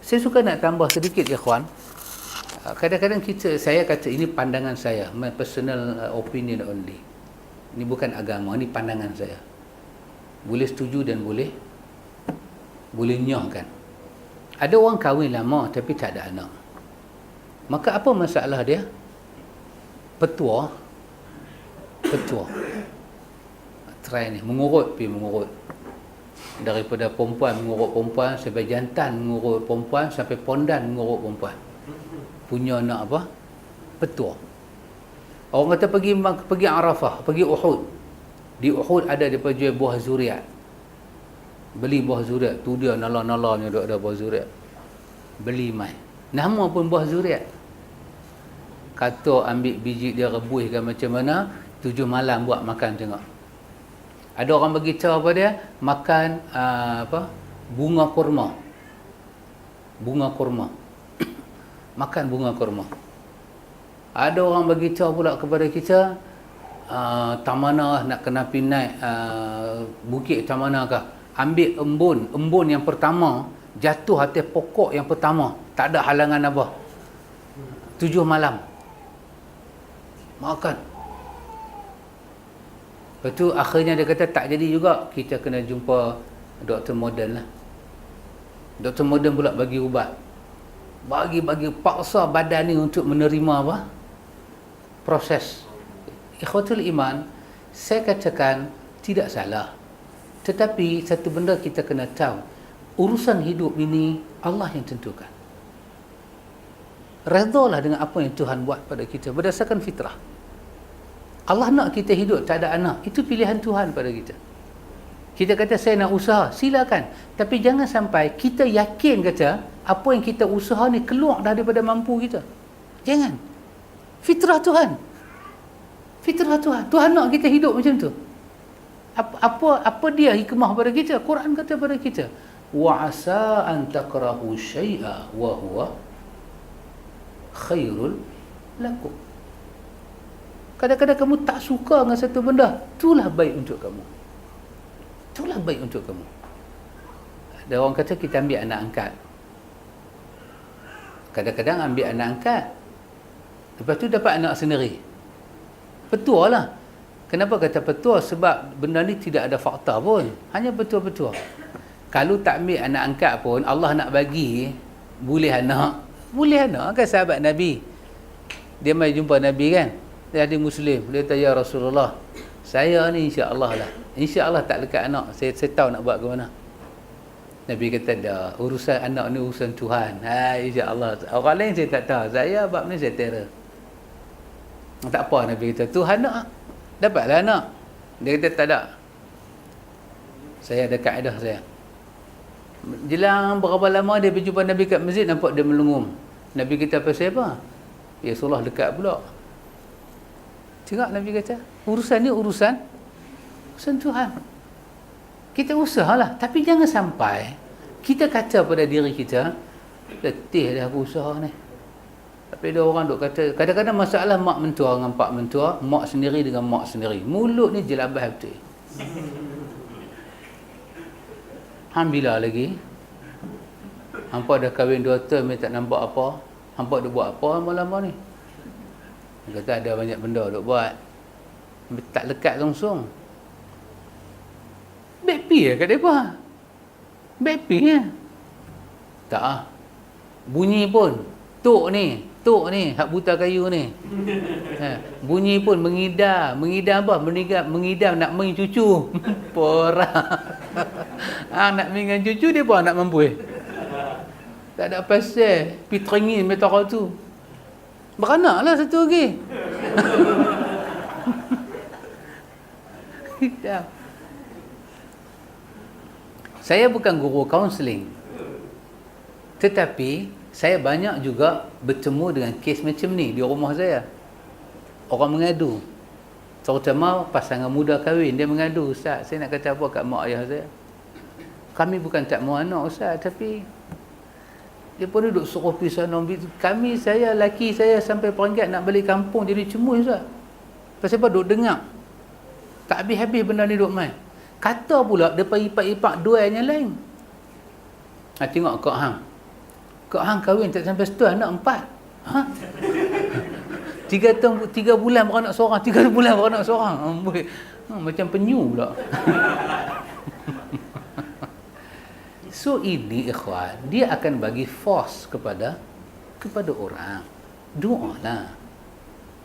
Saya suka nak tambah sedikit, ikhwan. Kadang-kadang saya kata ini pandangan saya, my personal opinion only. Ini bukan agama, ini pandangan saya. Boleh setuju dan boleh nyahkan. Ada orang kahwin lama tapi tak ada anak. Maka apa masalah dia? Petua. Try ni, mengurut. Daripada perempuan mengurut perempuan, sampai jantan mengurut perempuan, sampai pondan mengurut perempuan. Punya nak apa? Petua. Orang kata pergi Arafah, pergi Uhud. Di Uhud ada dia jual buah zuriat. Beli buah zuriat, tu dia nala-nalanya duk ada buah zuriat. Beli mai. Nama pun buah zuriat. Kata ambil biji dia rebuskan macam mana, 7 malam buat makan tengok. Ada orang bagi tahu apa dia? Makan bunga kurma. Bunga kurma. Makan bunga kurma. Ada orang bagi tahu pula kepada kita, Tamanah nak kena pinai bukit Tamanah kah? Ambil embun yang pertama, jatuh atas pokok yang pertama, tak ada halangan apa. 7 malam. Makan. Lepas tu akhirnya dia kata tak jadi juga, kita kena jumpa doktor moden lah. Doktor moden pula bagi ubat. Bagi paksa badan ni untuk menerima apa? Proses. Ikhwatul iman, saya katakan tidak salah. Tetapi satu benda kita kena tahu, urusan hidup ini Allah yang tentukan. Redalah dengan apa yang Tuhan buat pada kita berdasarkan fitrah. Allah nak kita hidup tak ada anak, itu pilihan Tuhan pada kita. Kita kata saya nak usaha, silakan. Tapi jangan sampai kita yakin kata apa yang kita usaha ni keluar daripada mampu kita. Jangan. Fitrah Tuhan. Fitrah Tuhan. Tuhan nak kita hidup macam tu. Apa dia hikmah pada kita? Quran kata pada kita, wa asa an takrahu syai'a wa huwa khairul lakum. Kadang-kadang kamu tak suka dengan satu benda, itulah baik untuk kamu. Itulah baik untuk kamu. Ada orang kata kita ambil anak angkat. Kadang-kadang ambil anak angkat, lepas tu dapat anak sendiri. Petua lah. Kenapa kata petua? Sebab benda ni tidak ada fakta pun, hanya petua-petua. Kalau tak ambil anak angkat pun, Allah nak bagi, boleh anak kan. Sahabat Nabi, dia mai jumpa Nabi kan, dia ada Muslim, dia kata, ya Rasulullah, saya ni insya-Allah lah, insya-Allah tak lekat anak, saya tahu nak buat ke mana. Nabi kata, dah, urusan anak ni urusan Tuhan. Insya-Allah. Orang lain saya tak tahu, saya bab ni saya terror. Tak apa, Nabi kata, Tuhan nak, dapatlah anak. Dia kata, tak ada, saya ada kaedah saya. Jelang berapa lama dia berjumpa Nabi kat masjid, nampak dia melengum. Nabi kata, pasal apa? Ya Rasulullah, dekat pula. Tengok Nabi kata, urusan ni urusan Tuhan. Kita usahalah, tapi jangan sampai kita kata pada diri kita, letih dah aku usaha ni. Tapi ada orang duk kata, kadang-kadang masalah mak mentua dengan pak mentua, mak sendiri dengan mak sendiri. Mulut ni jelabah betul. Hambila lagi. Hampa dah kahwin 2 tahun, tak nampak apa. Hampa duk buat apa lama-lama ni? Dia kata ada banyak benda duk buat, tak lekat langsung. Backpay kat mereka. Backpay ya? Tak ah. Bunyi pun tok ni, hak buta kayu ni. Bunyi pun mengidam apa? Mengidam nak main cucu. Porah. Nak main dengan cucu dia pun nak mampu. Tak ada pasal pi teringin metara tu. Beranaklah satu lagi. Saya bukan guru kaunseling, tetapi saya banyak juga bertemu dengan kes macam ni di rumah saya. Orang mengadu, terutama pasangan muda kahwin, dia mengadu, Ustaz, saya nak kata apa kat mak ayah saya. Kami bukan tak mahu anak, Ustaz, tapi dia pun duduk suruh pisah nombor. Kami, saya, laki saya sampai peringkat nak balik kampung jadi cemus, Ustaz. Pasal apa? Duduk dengar. Tak habis-habis benda ni duduk main. Kata pula, depan ipak-ipak dua yang lain. Tengok Kak Hang. Kak Hang kahwin tak sampai setahun, anak 4. 3 bulan beranak seorang, 3 bulan beranak seorang. Macam penyu pula. So ini ikhwan, dia akan bagi force kepada orang. Doalah.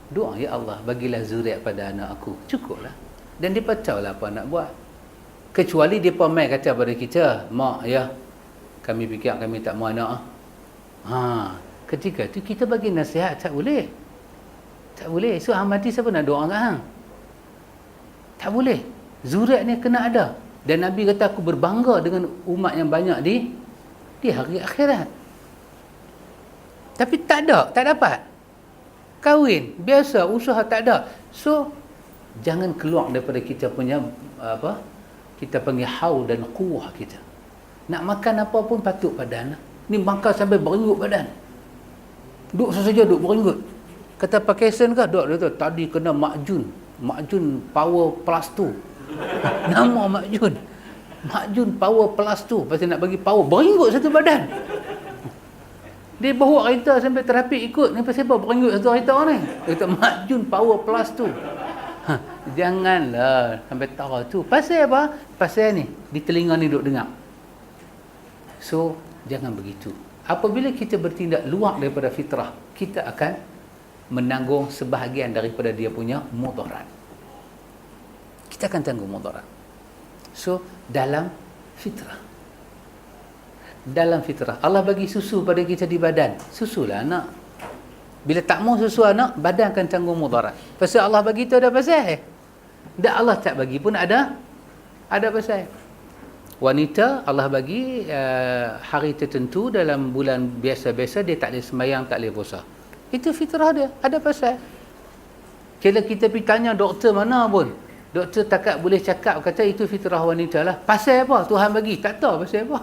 Doa, ya Allah, bagilah zuriat pada anak aku. Cukuplah. Dan dia tahulah apa nak buat. Kecuali dia pemai kata pada kita, mak ya, kami fikir kami tak mau anak. Ketika tu kita bagi nasihat, tak boleh. Tak boleh. So Ahmadi siapa nak doa kat hang? Tak boleh. Zuriat ni kena ada. Dan Nabi kata aku berbangga dengan umat yang banyak di hari akhirat. Tapi tak ada, tak dapat. Kahwin, biasa, usaha tak ada. So jangan keluar daripada kita punya kita panggil haul dan quwwah kita. Nak makan apa pun patut badan. Ni makan sampai berenggut badan. Duduk saja duduk berenggut. Kata Pakaisan ke? Duduk dia tu. Tadi kena Makjun. Makjun Power Plus 2. Nama Makjun. Makjun Power Plus 2. Pasal nak bagi power. Berenggut satu badan. Dia bawa kereta sampai terapi ikut. Ni pasal apa berenggut satu kereta ni? Dia kata Makjun Power Plus 2. Janganlah sampai tahu tu. Pasal apa? Pasal ni. Di telinga ni duduk dengar. So, jangan begitu. Apabila kita bertindak luar daripada fitrah, kita akan menanggung sebahagian daripada dia punya mudarat. Kita akan tanggung mudarat. So, dalam fitrah. Dalam fitrah. Allah bagi susu pada kita di badan. Susulah anak. Bila tak mau susu anak, badan akan tanggung mudarat. Pasal Allah bagi tu ada pasal. Dan Allah tak bagi pun ada pasal. Wanita Allah bagi hari tertentu dalam bulan biasa-biasa dia tak boleh sembahyang, tak boleh puasa. Itu fitrah dia, ada pasal. Kalau kita pergi tanya doktor mana pun, doktor takat boleh cakap kata itu fitrah wanita lah. Pasal apa Tuhan bagi? Tak tahu pasal apa.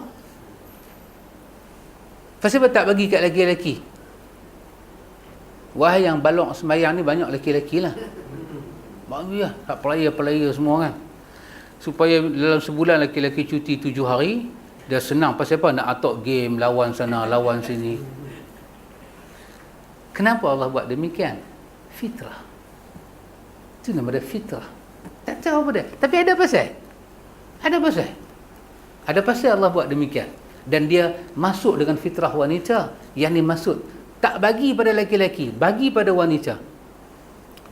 Pasal apa tak bagi kat lelaki-lelaki? Wahai yang balok sembahyang ni banyak lelaki-lelaki lah. Bagilah, tak pelaya-pelaya semua kan. Supaya dalam sebulan lelaki-lelaki cuti 7 hari, dia senang. Pasal apa? Nak atok game, lawan sana, lawan sini. Kenapa Allah buat demikian? Fitrah. Itu nama dia fitrah. Tak tahu apa dia. Tapi ada pasal. Ada pasal. Ada pasal Allah buat demikian. Dan dia masuk dengan fitrah wanita. Yang ni maksud, tak bagi pada lelaki-lelaki, bagi pada wanita.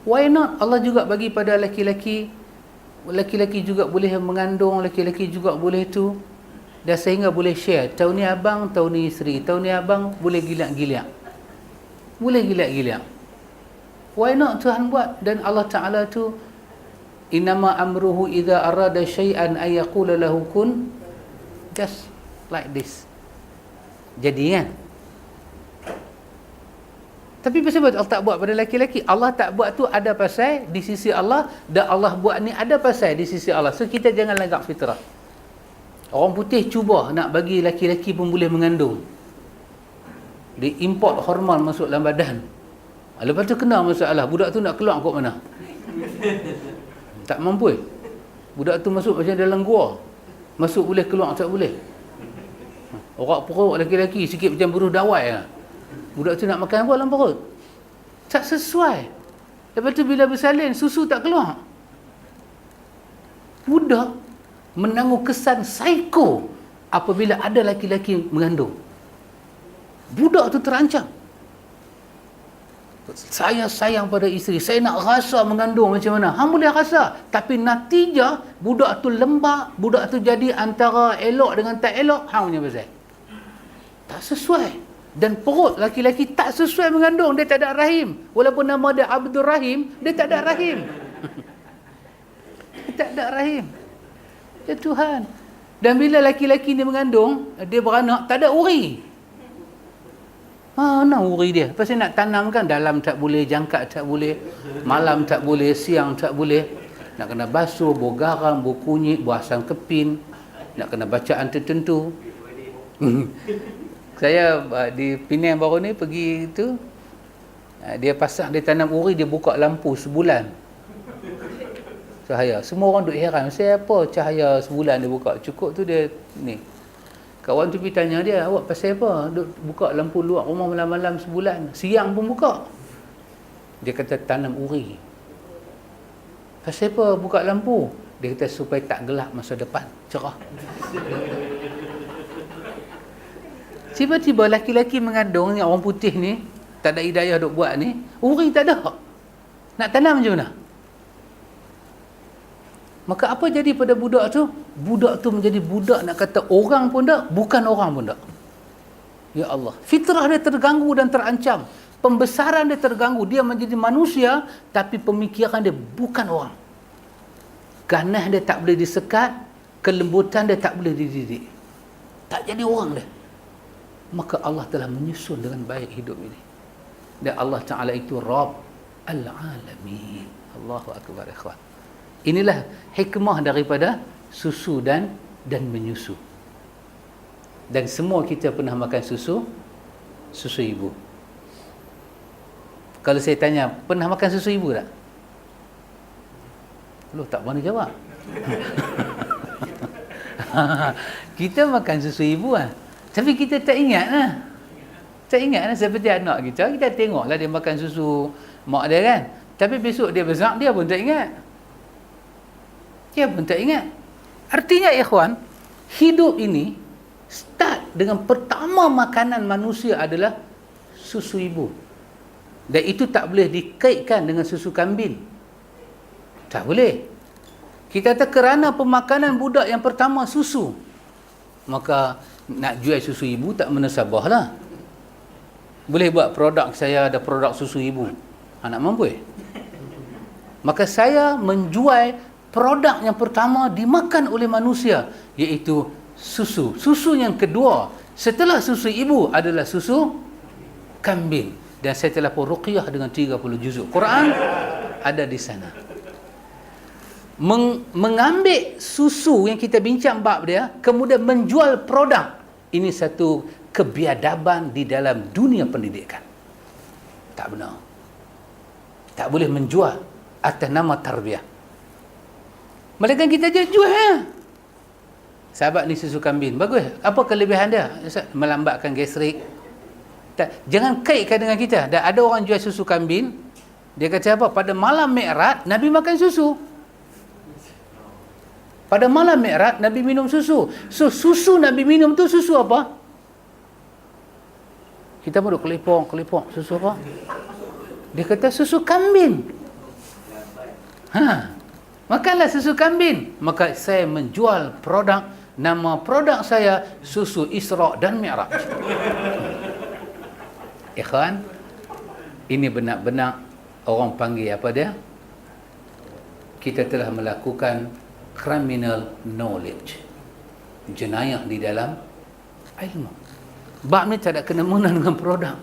Why not? Allah juga bagi pada lelaki-lelaki. Lelaki-lelaki juga boleh mengandung, lelaki-lelaki juga boleh tu. Dan sehingga boleh share. Tahun ni abang, tahun ni isteri. Tahun ni abang, boleh gilak-gilak. Boleh gilak-gilak. Why not Tuhan buat? Dan Allah Ta'ala tu, innama amruhu idza arada syai'an ay yaqula lahu kun. Just like this. Jadi kan? Tapi pasal apa Allah tak buat pada lelaki-lelaki? Allah tak buat tu ada pasal di sisi Allah, dan Allah buat ni ada pasal di sisi Allah. So kita jangan lagak fitrah. Orang putih cuba nak bagi lelaki-lelaki pun boleh mengandung. Dia import hormon masuk dalam badan. Lepas tu kena masalah, budak tu nak keluar kot mana? Tak mampu. Budak tu masuk macam dalam gua. Masuk boleh, keluar tak boleh. Orang perut lelaki-lelaki sikit macam buruh dawai lah. Budak tu nak makan apa dalam perut? Tak sesuai. Lepas tu bila bersalin, susu tak keluar. Budak menanggung kesan psiko apabila ada lelaki-lelaki mengandung. Budak tu terancam. Saya sayang pada isteri, saya nak rasa mengandung macam mana. Hang boleh rasa, tapi natijah budak tu lembab, budak tu jadi antara elok dengan tak elok, hang punya pasal. Tak sesuai. Dan perut laki-laki tak sesuai mengandung, dia tak ada rahim. Walaupun nama dia Abdul Rahim, dia tak ada rahim. Dia tak ada rahim. Ya Tuhan. Dan bila laki-laki ni mengandung, dia beranak, tak ada uri. Mana uri dia? Pasal nak tanam kan, dalam tak boleh, jangkat tak boleh, malam tak boleh, siang tak boleh. Nak kena basuh, bau garam, bau kunyit, bau asam kepin. Nak kena bacaan tertentu. Saya di Penang baru ni pergi tu, dia pasang, dia tanam uri, dia buka lampu sebulan cahaya. Semua orang duk heran, siapa cahaya sebulan dia buka? Cukup tu dia ni. Kawan tu pergi tanya dia, awak pasal apa duk buka lampu luar rumah malam-malam sebulan? Siang pun buka. Dia kata tanam uri. Pasal apa buka lampu? Dia kata supaya tak gelap masa depan, cerah. Tiba-tiba laki-laki mengandung ni, orang putih ni, tak ada hidayah duk buat ni, uri tak ada. Nak tanam macam mana? Maka apa jadi pada budak tu? budak tu menjadi budak, nak kata orang pun tak, bukan orang pun tak. Ya Allah, fitrah dia terganggu dan terancam. Pembesaran dia terganggu. Dia menjadi manusia, tapi pemikiran dia bukan orang. Ganas dia tak boleh disekat, kelembutan dia tak boleh dididik. Tak jadi orang dia. Maka Allah telah menyusun dengan baik hidup ini. Dan Allah Ta'ala itu Rabb al-Alamin. Allahu Akbar, ikhwan. Inilah hikmah daripada susu dan menyusu. Dan semua kita pernah makan susu ibu. Kalau saya tanya, pernah makan susu ibu tak? Loh, tak mana jawab. Kita makan susu ibu lah. Tapi kita tak ingat lah. Tak ingat lah, seperti anak kita tengoklah dia makan susu mak dia kan. Tapi besok dia besar, dia pun tak ingat. Dia pun tak ingat. Artinya ikhwan, hidup ini start dengan pertama makanan manusia adalah susu ibu. Dan itu tak boleh dikaitkan dengan susu kambing. Tak boleh. Kita kata kerana pemakanan budak yang pertama susu, maka nak jual susu ibu tak menasabah lah. Boleh buat produk, saya ada produk susu ibu. Anak mampu Maka saya menjual produk yang pertama dimakan oleh manusia, iaitu susu. Susu yang kedua setelah susu ibu adalah susu kambing. Dan saya telah pun ruqyah dengan 30 juzuk Quran ada di sana. Mengambil susu yang kita bincang bab dia, kemudian menjual produk, ini satu kebiadaban di dalam dunia pendidikan. Tak benar. Tak boleh menjual atas nama tarbiyah. Melainkan kita jual ya. Sahabat ni susu kambing, bagus. Apa kelebihan dia? Melambatkan gastrik. Jangan kaitkan dengan kita. Dan ada orang jual susu kambing, dia kata apa? Pada malam Mi'raj Nabi makan susu. Pada malam Mi'raj Nabi minum susu. So susu Nabi minum tu susu apa? Kita pun duk kelipong, susu apa? Dia kata susu kambing. Makanlah susu kambing. Maka saya menjual produk, nama produk saya susu Isra dan Mi'raj. Ikhwan, ini benar-benar orang panggil apa dia? Kita telah melakukan criminal knowledge, jenayah di dalam ilmu. Bab ni tak ada kena-mena dengan produk,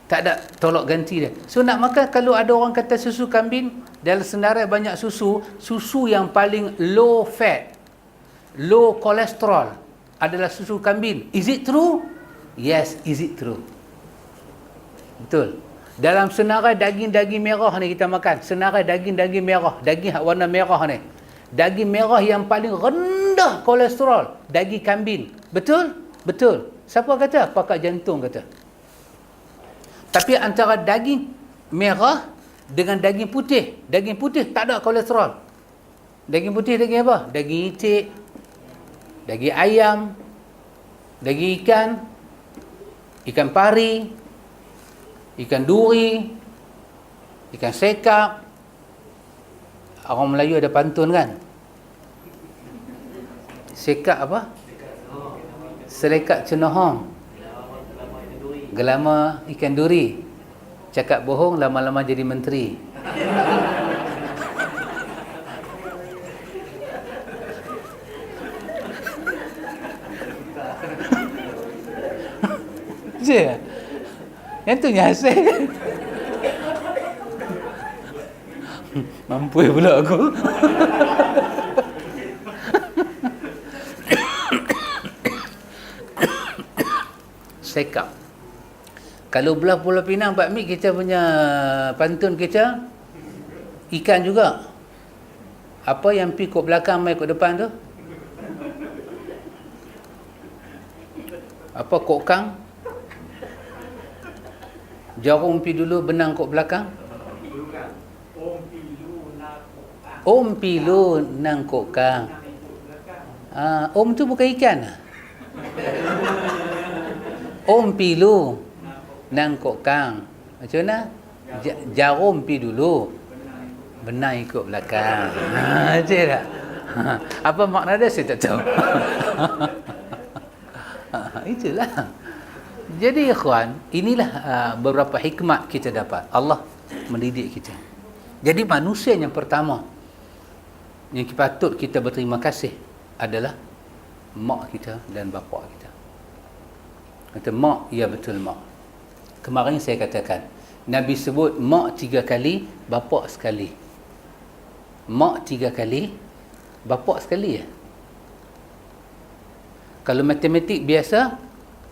tak ada tolak ganti dia. So nak makan, kalau ada orang kata susu kambing, dalam senarai banyak susu yang paling low fat, low cholesterol adalah susu kambing. Is it true? Yes, is it true? Betul. Dalam senarai daging-daging merah ni kita makan, senarai daging-daging merah, daging warna merah ni, daging merah yang paling rendah kolesterol, daging kambing. Betul? Betul. Siapa kata? Pakar jantung kata. Tapi antara daging merah dengan daging putih tak ada kolesterol. Daging putih daging apa? Daging itik, daging ayam, daging ikan pari, ikan duri, ikan sekap. Orang Melayu ada pantun kan? Sekap apa? Selekat cenohong, gelama ikan duri. Cakap bohong, lama-lama jadi menteri. Je. Yang tu nyasih. Mampu pula aku. Sekap. Kalau belah Pulau Pinang, Pak Mik, kita punya pantun kita ikan juga. Apa yang pi kok belakang mai kok depan tu? Apa kok kang? Jarum pi dulu, benang kok belakang. Om pilu nang kok kang. Om tu bukan ikan. Om pilu nang kok kang. Macam mana? Jarum pi dulu, benang ikut belakang. Macam tak? Apa makna dia saya tak tahu. Itulah. Jadi ikhwan, inilah beberapa hikmat kita dapat. Allah mendidik kita. Jadi manusia yang pertama yang patut kita berterima kasih adalah mak kita dan bapa kita. Kata mak, ya betul mak. Kemarin saya katakan, Nabi sebut mak 3 kali, bapa sekali. Mak 3 kali, bapa sekali ya. Kalau matematik biasa,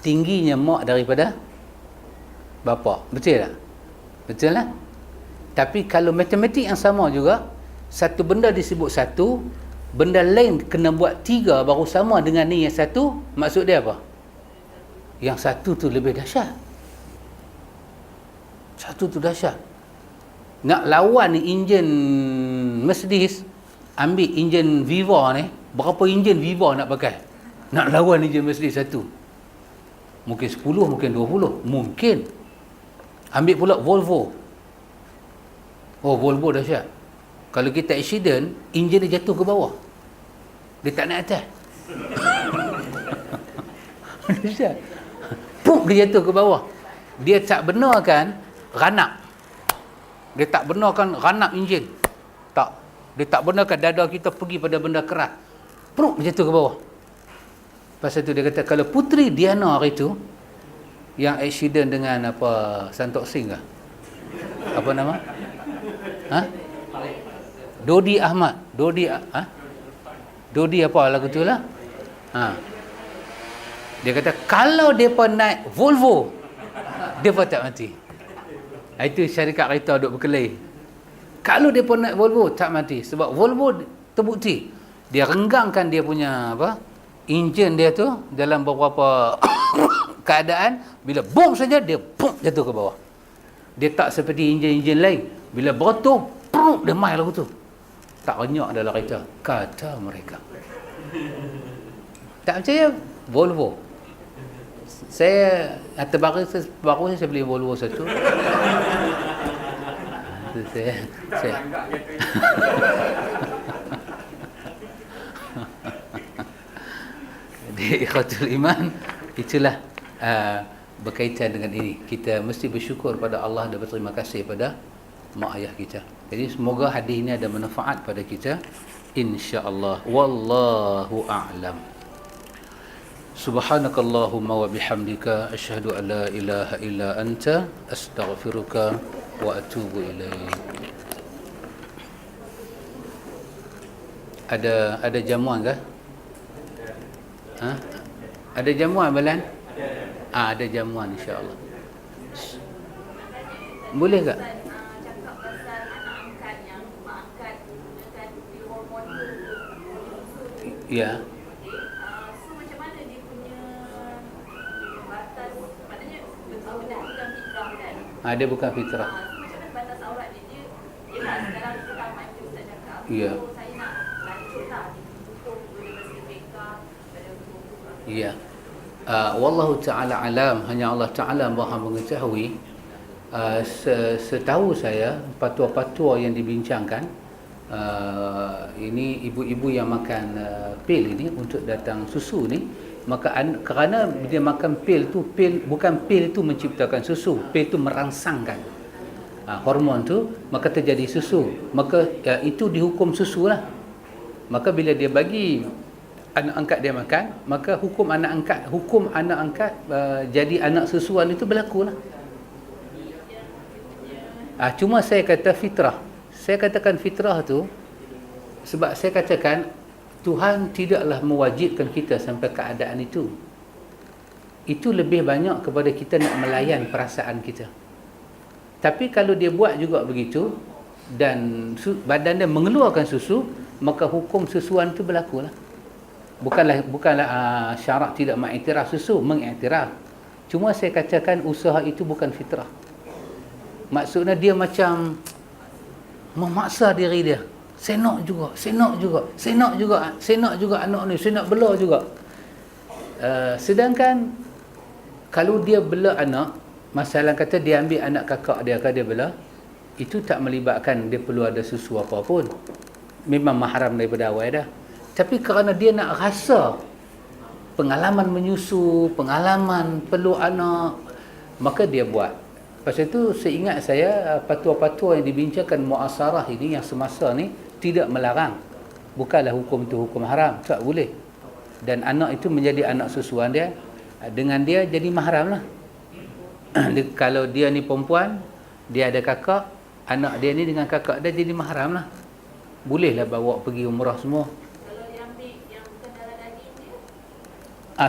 tingginya mak daripada bapa. Betul tak? Betul lah. Tapi kalau matematik yang sama juga, satu benda disebut satu, benda lain kena buat 3 baru sama dengan ni yang satu, maksud dia apa? Yang satu tu lebih dahsyat. Satu tu dahsyat. Nak lawan ni enjin Mercedes, ambil enjin Viva ni, berapa enjin Viva nak pakai? Nak lawan enjin Mercedes satu. Mungkin 10, mungkin 20, mungkin. Ambil pula Volvo. Oh, Volvo dahsyat. Kalau kita accident, enjin dia jatuh ke bawah. Dia tak naik atas. Dahsyat. Puk, dia jatuh ke bawah. Dia tak benarkan ranak. Dia tak benarkan ranak enjin. Tak. Dia tak benarkan dada kita pergi pada benda keras. Puk, dia jatuh ke bawah. Pasal tu dia kata, kalau Puteri Diana hari tu, yang accident dengan apa, Santok Singh kah? Apa nama? Ha? Dodi Ahmad. Dodi apa lagu tu lah? Ha. Dia kata, kalau mereka naik Volvo, mereka tak mati. Itu syarikat kereta duk berkelahi. Kalau mereka naik Volvo, tak mati. Sebab Volvo terbukti. Dia renggangkan dia punya apa, enjin dia tu dalam beberapa keadaan. Bila bom saja, dia boom, jatuh ke bawah. Dia tak seperti enjin-enjin lain. Bila berotor, dia main lagu tu. Tak renyak dalam kereta, kata mereka. Tak percaya? Volvo. Saya baru saya beli Volvo satu. saya Jadi ikhwatul iman, itulah berkaitan dengan ini. Kita mesti bersyukur pada Allah dan berterima kasih pada mak ayah kita. Jadi semoga hadis ini ada manfaat pada kita, insya-Allah. Wallahu a'lam. Subhanakallahumma wa bihamdika asyhadu an la ilaha illa anta astaghfiruka wa atubu ilaik. Ada jamuan ke? Ha? Ada jamuan Balan? Ada jamuan insya-Allah. Boleh tak? Ya. So macam mana dia punya batas, maknanya benda tu kan fitrah kan? Dia bukan fitrah. So macam mana batas aurat dia lah sekarang kita macam Ustaz cakap. Ya. So saya nak lanjut lah tutup benda sedekah pada tutup. Ya. Wallahu ta'ala alam, hanya Allah Ta'ala Maha mengetahui. Setahu saya, fatwa-fatwa yang dibincangkan, ini ibu-ibu yang makan pil ini untuk datang susu ni, maka kerana dia makan pil tu, bukan pil itu menciptakan susu, pil itu merangsangkan hormon tu, maka terjadi susu, maka itu dihukum susu lah. Maka bila dia bagi anak angkat dia makan, maka hukum anak angkat jadi anak susuan itu berlaku lah. Cuma saya kata fitrah. Saya katakan fitrah tu sebab saya katakan Tuhan tidaklah mewajibkan kita sampai keadaan itu. Itu lebih banyak kepada kita nak melayan perasaan kita. Tapi kalau dia buat juga begitu dan badan dia mengeluarkan susu, maka hukum susuan itu berlaku lah. Bukanlah syarak tidak mengiktiraf susu, mengiktiraf. Cuma saya katakan usaha itu bukan fitrah. Maksudnya dia macam memaksa diri dia. Saya nak juga anak ni, saya nak bela juga. Sedangkan kalau dia bela anak, masalah kata dia ambil anak kakak dia ke dia bela, itu tak melibatkan dia perlu ada susu apa pun. Memang mahram daripada awal dah. Tapi kerana dia nak rasa pengalaman menyusu, pengalaman perlu anak, maka dia buat. Pasal itu seingat saya patua-patua yang dibincangkan muasarah ini yang semasa ni tidak melarang. Bukanlah hukum tu hukum haram, tak boleh. Dan anak itu menjadi anak susuan dia, dengan dia jadi mahram lah. Kalau dia ni perempuan, dia ada kakak, anak dia ni dengan kakak dia jadi mahram lah. Bolehlah bawa pergi umrah semua. Kalau yang ambil yang bukan darah daging dia,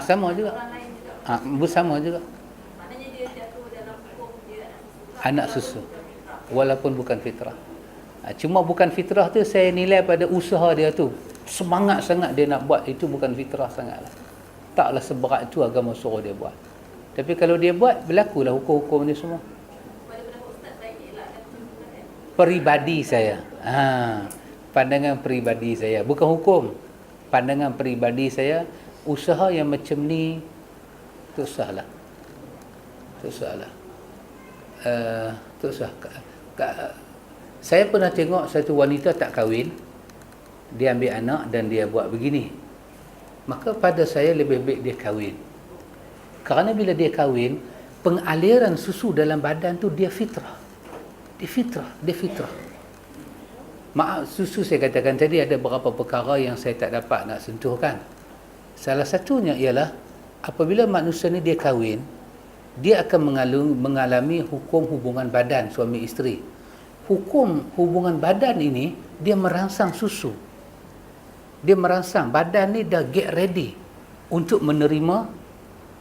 Sama juga. orang lain juga. Bersama juga. Maknanya dia jatuh dalam hukum dia Anak susu. Walaupun bukan fitrah. Cuma bukan fitrah tu saya nilai pada usaha dia tu. Semangat sangat dia nak buat, itu bukan fitrah sangatlah. Taklah seberat itu agama suruh dia buat. Tapi kalau dia buat, berlakulah hukum-hukum ni semua. Pada pendapat Ustaz baik lah kan. Peribadi saya. Pandangan peribadi saya, bukan hukum. Pandangan peribadi saya, usaha yang macam ni tak usahlah. Tak usahlah. Tak usah. Saya pernah tengok satu wanita tak kahwin, dia ambil anak dan dia buat begini. Maka pada saya lebih baik dia kahwin. Kerana bila dia kahwin, pengaliran susu dalam badan tu dia fitrah. Dia fitrah. Maaf, susu saya katakan tadi ada beberapa perkara yang saya tak dapat nak sentuhkan. Salah satunya ialah apabila manusia ni dia kahwin, dia akan mengalami hukum hubungan badan suami isteri. Hukum hubungan badan ini dia merangsang susu. Dia merangsang badan ni dah get ready untuk menerima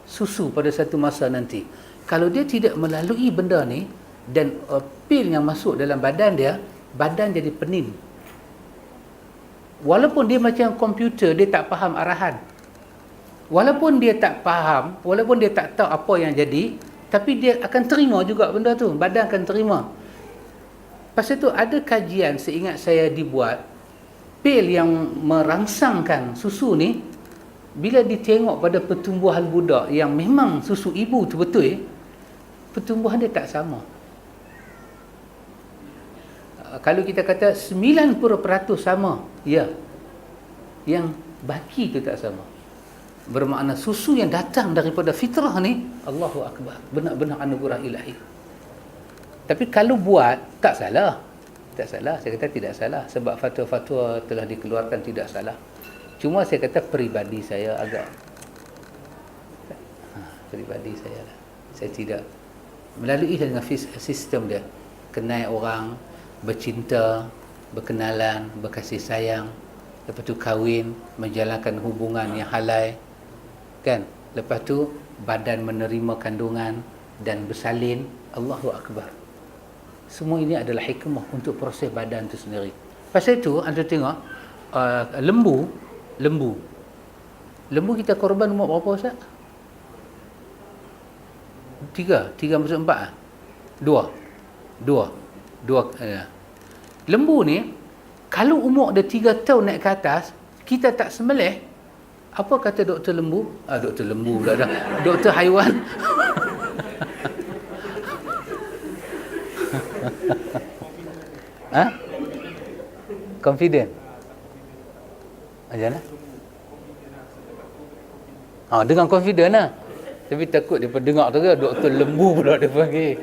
susu pada satu masa nanti. Kalau dia tidak melalui benda ni dan pil yang masuk dalam badan dia, badan jadi pening. Walaupun dia macam komputer, dia tak faham arahan. Walaupun dia tak faham, walaupun dia tak tahu apa yang jadi, tapi dia akan terima juga benda tu. Badan akan terima. Pasal tu ada kajian seingat saya dibuat, pil yang merangsangkan susu ni, bila ditengok pada pertumbuhan budak yang memang susu ibu tu betul, pertumbuhan dia tak sama. Kalau kita kata 90% sama, ya. Yang baki tu tak sama. Bermakna susu yang datang daripada fitrah ni, Allahu Akbar, benar-benar anugerah ilahi. Tapi kalau buat, tak salah. Tak salah, saya kata tidak salah. Sebab fatwa-fatwa telah dikeluarkan tidak salah. Cuma saya kata peribadi saya agak, peribadi saya lah. Saya tidak melalui dengan sistem dia. Kenal orang, bercinta, berkenalan, berkasih sayang, lepas tu kahwin, menjalankan hubungan yang halal, kan? Lepas tu badan menerima kandungan dan bersalin. Allahu Akbar. Semua ini adalah hikmah untuk proses badan tu sendiri. Pasal itu anda tengok lembu kita korban umur berapa Ustaz? 3 masuk 4 2 lembu ni kalau umur dia 3 tahun naik ke atas, kita tak sembelih, apa kata doktor lembu? Doktor lembu pula dah. Doktor haiwan. Confident. Macam mana? Dengan confident lah. Tapi takut dia dengar tu ke doktor lembu pula dia panggil.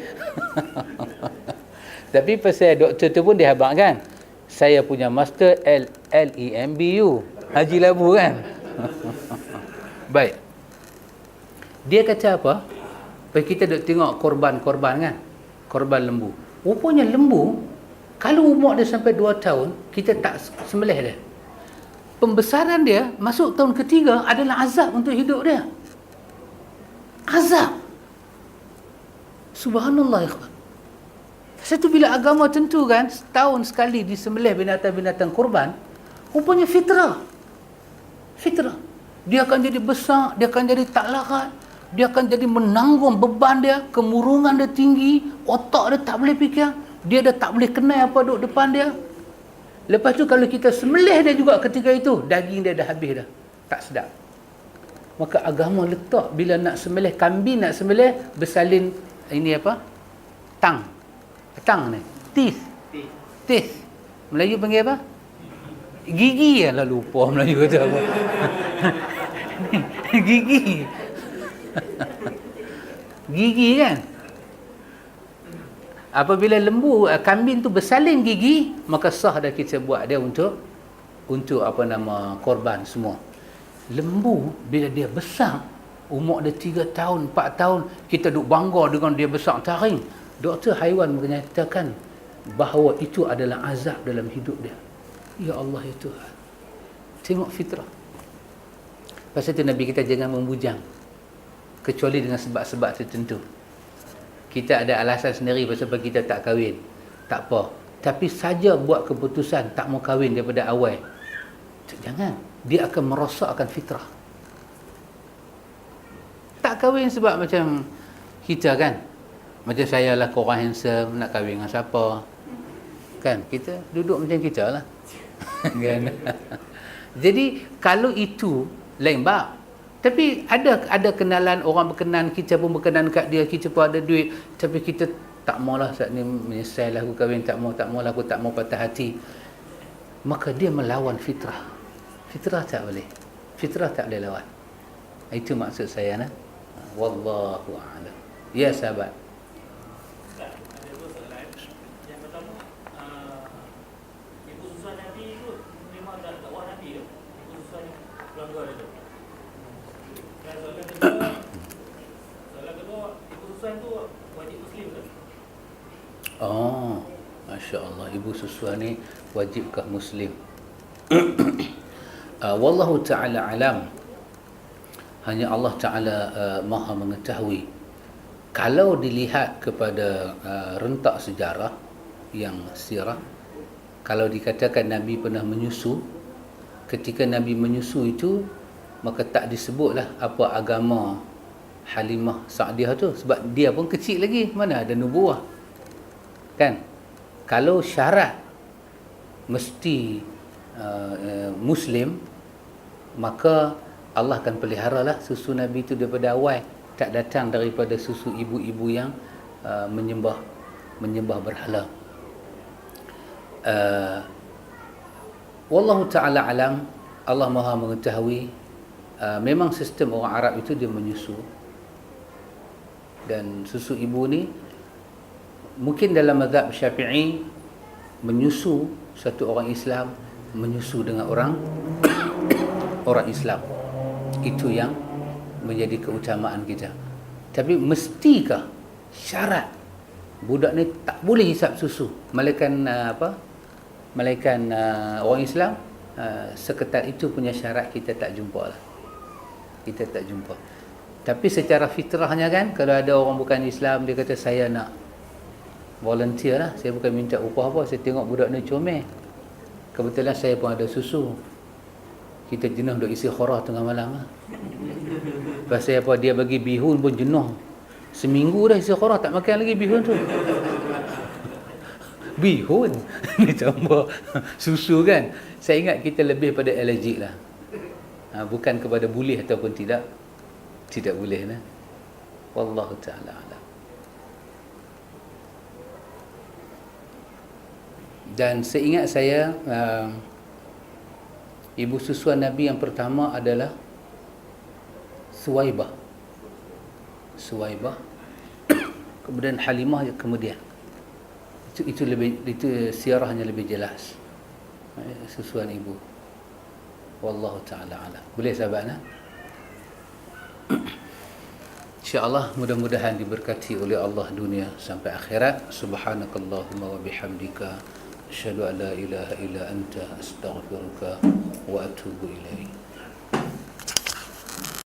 Tapi pasal doktor tu pun dia habaq kan, saya punya master LEMBU, Haji Labu kan. Baik. Dia kata apa? Kita duk tengok korban-korban kan, korban lembu. Rupanya lembu kalau umur dia sampai 2 tahun, kita tak sembelih dia. Pembesaran dia masuk tahun ketiga adalah azab untuk hidup dia. Azab. Subhanallah ikhwan. Satu bila agama tentukan setahun sekali disembelih binatang-binatang kurban, rupanya fitrah. Fitrah. Dia akan jadi besar, dia akan jadi tak larat, dia akan jadi menanggung beban dia, kemurungan dia tinggi, otak dia tak boleh fikir, dia dah tak boleh kenal apa duduk depan dia. Lepas tu kalau kita sembelih dia juga ketika itu, daging dia dah habis dah. Tak sedap. Maka agama letak bila nak sembelih kambing, nak sembelih bersalin ini apa? Tang ni. Teeth. Melayu panggil apa? Gigi lah lupa Melayu kata apa. Gigi. Gigi kan. Apabila lembu, kambing tu bersalin gigi, maka sah dah kita buat dia untuk apa nama korban semua. Lembu bila dia besar, umur dia 3 tahun, 4 tahun, kita duk bangga dengan dia besar taring. Doktor haiwan menyatakan bahawa itu adalah azab dalam hidup dia. Ya Allah ya Tuhan. Tengok fitrah. Pasal itu Nabi kita jangan membujang kecuali dengan sebab-sebab tertentu. Kita ada alasan sendiri pasal kita tak kahwin, tak apa. Tapi saja buat keputusan tak mau kahwin daripada awal, jangan. Dia akan merosakkan fitrah. Tak kahwin sebab macam kita kan, macam saya lah, korang handsome, nak kahwin dengan siapa kan? Kita duduk macam kita lah. Kan? Jadi kalau itu lain bab. Tapi ada kenalan, orang berkenan, kita pun berkenan kat dia, kita pun ada duit, tapi kita tak maulah saat ni, menyesal lah aku kahwin, tak maulah aku tak mau patah hati. Maka dia melawan fitrah. Fitrah tak boleh. Fitrah tak boleh lawan. Itu maksud saya nah. Wallahu a'lam. Ya sahabat. Yang pertama, ibu susuan Nabi itu memang dah dakwah Nabi tu. Ibu susuan keluarga dia tu. Dan soalan kedua, ibu susuan tu wajib Muslim ke? Oh, Masya Allah, ibu susuan ni wajibkah Muslim? Wallahu ta'ala alam. Hanya Allah Ta'ala maha mengetahui. Kalau dilihat kepada rentak sejarah yang sirah, kalau dikatakan Nabi pernah menyusu, ketika Nabi menyusu itu, maka tak disebutlah apa agama Halimah Sa'diyah tu, sebab dia pun kecil lagi, mana ada nubuah kan. Kalau syarat mesti Muslim, maka Allah akan peliharalah susu Nabi itu daripada awal, tak datang daripada susu ibu-ibu yang menyembah berhala. Wallahu ta'ala alam. Allah maha mengetahui. Memang sistem orang Arab itu dia menyusu, dan susu ibu ni mungkin dalam mazhab Syafi'i, menyusu satu orang Islam menyusu dengan orang Islam, itu yang menjadi keutamaan kita. Tapi mestikah syarat budak ni tak boleh hisap susu malaikan malaikan orang Islam? Seketat itu punya syarat kita tak jumpa lah. Kita tak jumpa. Tapi secara fitrahnya kan, kalau ada orang bukan Islam, dia kata saya nak volunteer lah, saya bukan minta upah apa, saya tengok budak ni comel, kebetulan saya pun ada susu, kita jenuh duk isi khorah tengah malam lah. Pasal apa, dia bagi bihun pun jenuh, seminggu dah isi khorah tak makan lagi bihun tu. Bihun ditambah susu kan. Saya ingat kita lebih pada allergic lah, bukan kepada boleh ataupun tidak boleh lah. Wallahu ta'ala alam. Dan seingat saya, ibu susuan Nabi yang pertama adalah Suwaibah. Kemudian Halimah kemudian. Itu siarahnya lebih jelas. Susuan ibu. Wallahu ta'ala alam. Boleh sahabat nah? InsyaAllah mudah-mudahan diberkati oleh Allah dunia sampai akhirat. Subhanakallahumma wa bihamdika asyhadu an la ilaha illa anta astaghfiruka wa atubu ilaik.